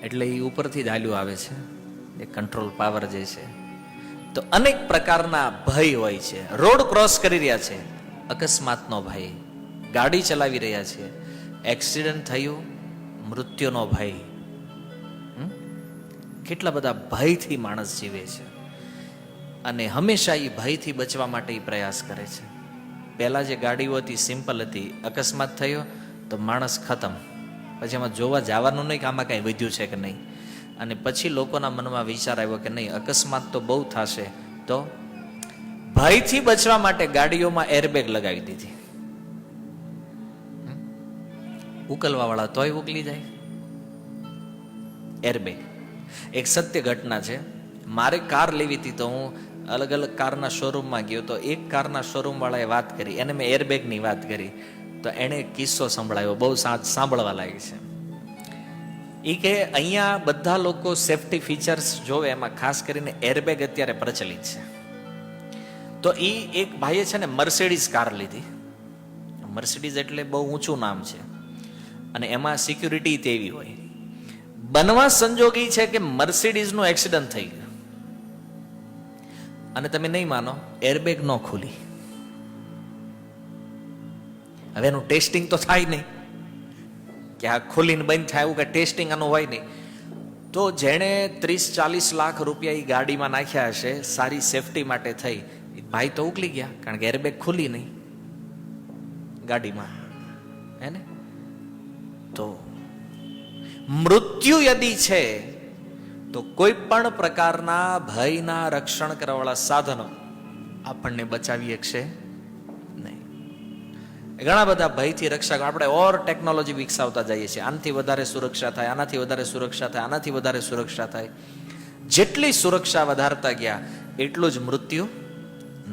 એટલે એ ઉપરથી જ હાલ્યું આવે છે, એ કંટ્રોલ પાવર જે છે. તો અનેક પ્રકારના ભય હોય છે. રોડ ક્રોસ કરી રહ્યા છે, અકસ્માતનો ભય. ગાડી ચલાવી રહ્યા છે, એક્સિડન્ટ થયું, મૃત્યુનો ભય. કેટલા બધા ભયથી માણસ જીવે છે, અને હંમેશા એ ભયથી બચવા માટે એ પ્રયાસ કરે છે. પહેલા જે ગાડીઓ હતી સિમ્પલ હતી, અકસ્માત થયો તો માણસ ખતમ, પછી એમાં જોવા જવાનું નહીં કે આમાં કાંઈ વધ્યું છે કે નહીં. અને પછી લોકોના મનમાં વિચાર આવ્યો કે નહીં, અકસ્માત તો બહુ થશે, તો ભયથી બચવા માટે ગાડીઓમાં એરબેગ લગાવી દીધી. ઉકલવા વાળા તોય ઉકલી જાય. એરબેગ. એક સત્ય ઘટના છે, મારે કાર લેવી હતી, તો હું અલગ અલગ કારના શોરૂમમાં ગયો, તો એક કારના શોરૂમ વાળાએ વાત કરી, એને મેં એરબેગની વાત કરી, તો એણે કિસ્સો સંભળાયો, બહુ સાંભળવા લાગી છે. એ કે અહીંયા બધા લોકો સેફટી ફીચર્સ જોવે, એમાં ખાસ કરીને એરબેગ અત્યારે પ્રચલિત છે. તો એ એક ભાઈએ છે ને મર્સિડીઝ કાર લીધી. મર્સિડીઝ એટલે બહુ ઊંચું નામ છે, અને એમાં સિક્યુરિટી તેવી હોય. બનવા સંજોગ એ છે કે મર્સિડીઝનું એક્સિડન્ટ થઈ ગયું, અને તમે નહીં માનો, એરબેગ ન ખુલી. હવે એનું ટેસ્ટિંગ તો થાય નહીં કે આ ખુલીને બંધ થાય, એવું કે ટેસ્ટિંગ આનું હોય નહીં. તો જેણે 30-40 લાખ રૂપિયા એ ગાડીમાં નાખ્યા હશે સારી સેફટી માટે થઈ, ભાઈ તો ઉકલી ગયા, કારણ કે એરબેગ ખુલી નહીં ગાડીમાં, હે ને. તો મૃત્યુ યદી છે તો કોઈ પણ પ્રકારના ભયના રક્ષણ કરવાવાળા સાધનો આપણને બચાવી શકશે નહીં. ઘણા બધા ભયથી રક્ષા, આપણે ઓર ટેકનોલોજી વિકસાવતા જઈએ છીએ, આનાથી વધારે સુરક્ષા થાય, આનાથી વધારે સુરક્ષા થાય, આનાથી વધારે સુરક્ષા થાય. જેટલી સુરક્ષા વધારતા ગયા એટલું જ મૃત્યુ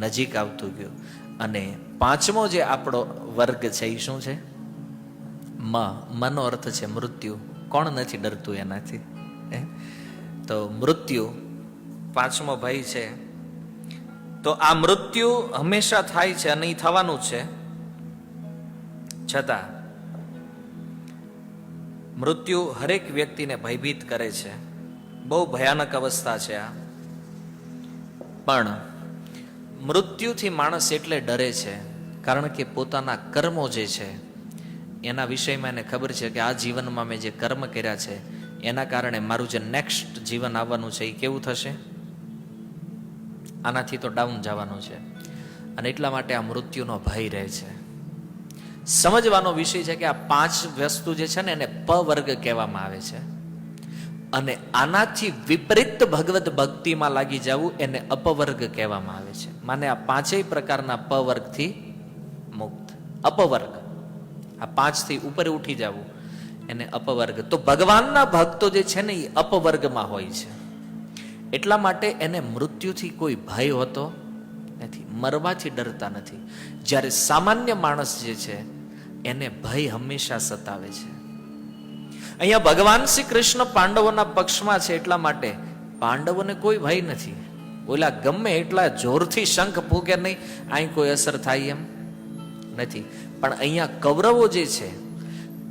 નજીક આવતું ગયું. અને 5મો જે આપણો વર્ગ છે એ શું છે? મનો અર્થ છે મૃત્યુ. કોણ નથી ડરતું એનાથી? તો મૃત્યુ 5મો ભય છે. તો આ મૃત્યુ હંમેશા થાય છે અને એ થવાનું છે, છતાં મૃત્યુ હરેક વ્યક્તિને ભયભીત કરે છે. બહુ ભયાનક અવસ્થા છે આ. પણ મૃત્યુથી માણસ એટલે ડરે છે કારણ કે પોતાના કર્મો જે છે એના વિષયમાં એને ખબર છે કે આ જીવનમાં મેં જે કર્મ કર્યા છે એના કારણે મારું જે નેક્સ્ટ જીવન આવવાનું છે એ કેવું થશે, આનાથી તો ડાઉન જવાનું છે. અને એટલા માટે આ મૃત્યુનો ભય રહે છે. સમજવાનો વિષય છે કે આ 5 વસ્તુ જે છે ને એને પ વર્ગ કહેવામાં આવે છે, અને આનાથી વિપરીત ભગવત ભક્તિમાં લાગી જવું એને અપવર્ગ કહેવામાં આવે છે. માને આ 5 પ્રકારના પ વર્ગથી મુક્ત. અપવર્ગ, આ 5 થી ઉપર ઉઠી જવું એને અપવર્ગ. તો ભગવાનના ભક્તો જે છે ને એ અપવર્ગમાં હોય છે. એટલા માટે એને મૃત્યુથી કોઈ ભય હોતો નથી, મરવાથી ડરતા નથી. જ્યારે સામાન્ય માણસ જે છે એને ભય હંમેશા સતાવે છે. અહીંયા ભગવાન શ્રી કૃષ્ણ પાંડવોના પક્ષમાં છે એટલા માટે પાંડવોને કોઈ ભય નથી. ઓલા ગમે એટલા જોરથી શંખ ફૂકે નહીં, અહીં કોઈ અસર થાય એમ નથી. પણ અહીંયા કૌરવો જે છે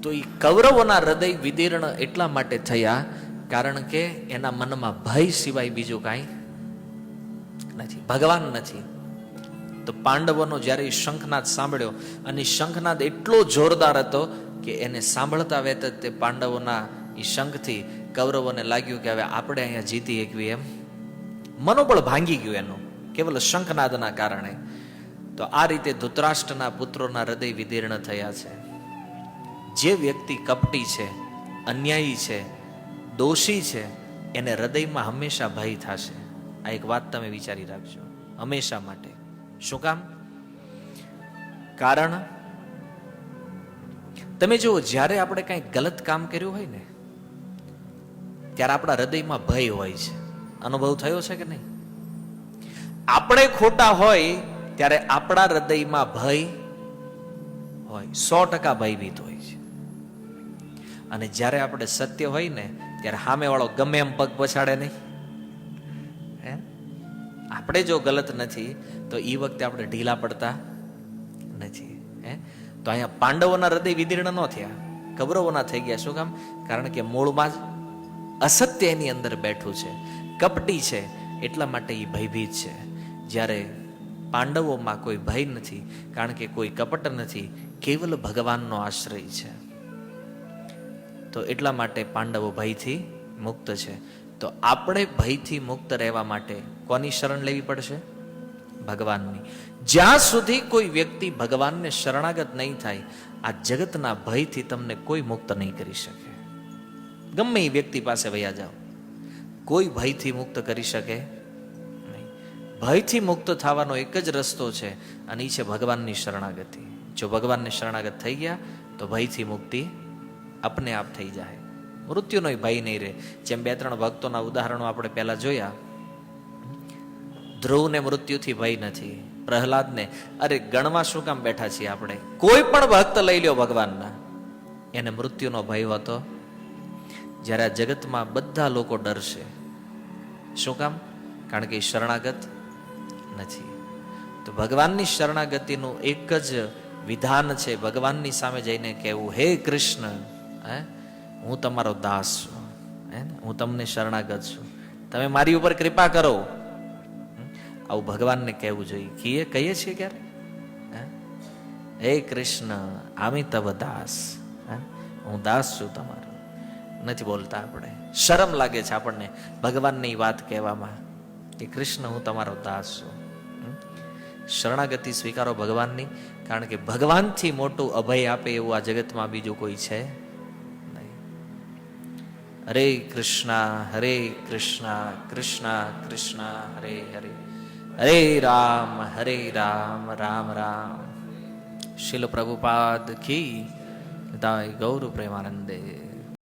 તો એ કૌરવોના હૃદય વિદીર્ણ એટલા માટે થયા કારણ કે એના મનમાં ભય સિવાય બીજું કાંઈ નથી, ભગવાન નથી. તો પાંડવોનો જ્યારે એ શંખનાદ સાંભળ્યો અને શંખનાદ એટલો જોરદાર હતો કે એને સાંભળતા વેત જ તે પાંડવોના એ શંખથી કૌરવોને લાગ્યું કે હવે આપણે અહીંયા જીતી શકવી એમ. મનોબળ ભાંગી ગયું એનું કેવલ શંખનાદના કારણે. તો આ રીતે ધૃતરાષ્ટ્રના પુત્રોના હૃદય વિદીર્ણ થયા છે. જે વ્યક્તિ કપટી છે, અન્યાયી છે, દોષી છે, એને હૃદયમાં હંમેશા ભય થશે. આ એક વાત તમે વિચારી રાખજો હંમેશા માટે. શું કામ? કારણ તમે જુઓ, જ્યારે આપણે કંઈ ગલત કામ કર્યું હોય ને ત્યારે આપણા હૃદયમાં ભય હોય છે. અનુભવ થયો છે કે નહીં? આપણે ખોટા હોય ત્યારે આપણા હૃદયમાં ભય હોય, 100% ભયભીત હોય છે. અને જ્યારે આપણે સત્ય હોય ને ત્યારે સામે વાળો ગમે એમ પગ પછાડે નહીં. આપણે જો ગલત નથી તો એ વખતે આપણે ઢીલા પડતા નથી. તો અહીંયા પાંડવોના હૃદય વિદીર્ણ ન થયા, કૌરવોના થઈ ગયા. શું કામ? કારણ કે મૂળમાં જ અસત્ય એની અંદર બેઠું છે, કપટી છે, એટલા માટે એ ભયભીત છે. જ્યારે પાંડવોમાં કોઈ ભય નથી કારણ કે કોઈ કપટ નથી, કેવલ ભગવાનનો આશ્રય છે. તો એટલા માટે પાંડવો ભયથી મુક્ત છે. તો આપણે ભયથી મુક્ત રહેવા માટે કોની શરણ લેવી પડશે? ભગવાનની. જ્યાં સુધી કોઈ વ્યક્તિ ભગવાનને શરણાગત નહીં થાય, આ જગતના ભયથી તમને કોઈ મુક્ત નહીં કરી શકે. ગમે એ વ્યક્તિ પાસે વયા જાઓ, કોઈ ભયથી મુક્ત કરી શકે નહીં. ભયથી મુક્ત થવાનો એક જ રસ્તો છે અને એ છે ભગવાનની શરણાગતિ. જો ભગવાનને શરણાગત થઈ ગયા તો ભયથી મુક્તિ આપને આપ થઈ જાય. મૃત્યુનો ભય નહીં રહે. જેમ 2-3 ભક્તોના ઉદાહરણો આપણે પહેલા જોયા. ધ્રુવને મૃત્યુથી ભય નથી, પ્રહલાદને, અરે ગણમાં શું કામ બેઠા છીએ આપણે? કોઈ પણ ભક્ત લઈ લ્યો ભગવાનના, એને મૃત્યુનો ભય હતો. જ્યારે આ જગતમાં બધા લોકો ડરશે. શું કામ? કારણ કે એ શરણાગત નથી. તો ભગવાનની શરણાગતિનું એક જ વિધાન છે, ભગવાનની સામે જઈને કહેવું, હે કૃષ્ણ, હું તમારો દાસ છું, હું તમને શરણાગત છું, તમે મારી ઉપર કૃપા કરો. આવું ભગવાનને કહેવું જોઈએ. કહીએ છીએ ક્યારે? હે કૃષ્ણ, આમી તવ દાસ, હું દાસ છું તમારો. નથી બોલતા આપણે, શરમ લાગે છે આપણને ભગવાનની વાત કહેવામાં કે કૃષ્ણ હું તમારો દાસ છું. શરણાગતિ સ્વીકારો ભગવાનની, કારણ કે ભગવાનથી મોટું અભય આપે એવું આ જગતમાં બીજું કોઈ છે નહીં. હરે કૃષ્ણ હરે કૃષ્ણ કૃષ્ણ કૃષ્ણ હરે હરે, હરે રામ રામ રામ. શીલ પ્રભુપાદ કી, ગૌર પ્રેમાનંદે.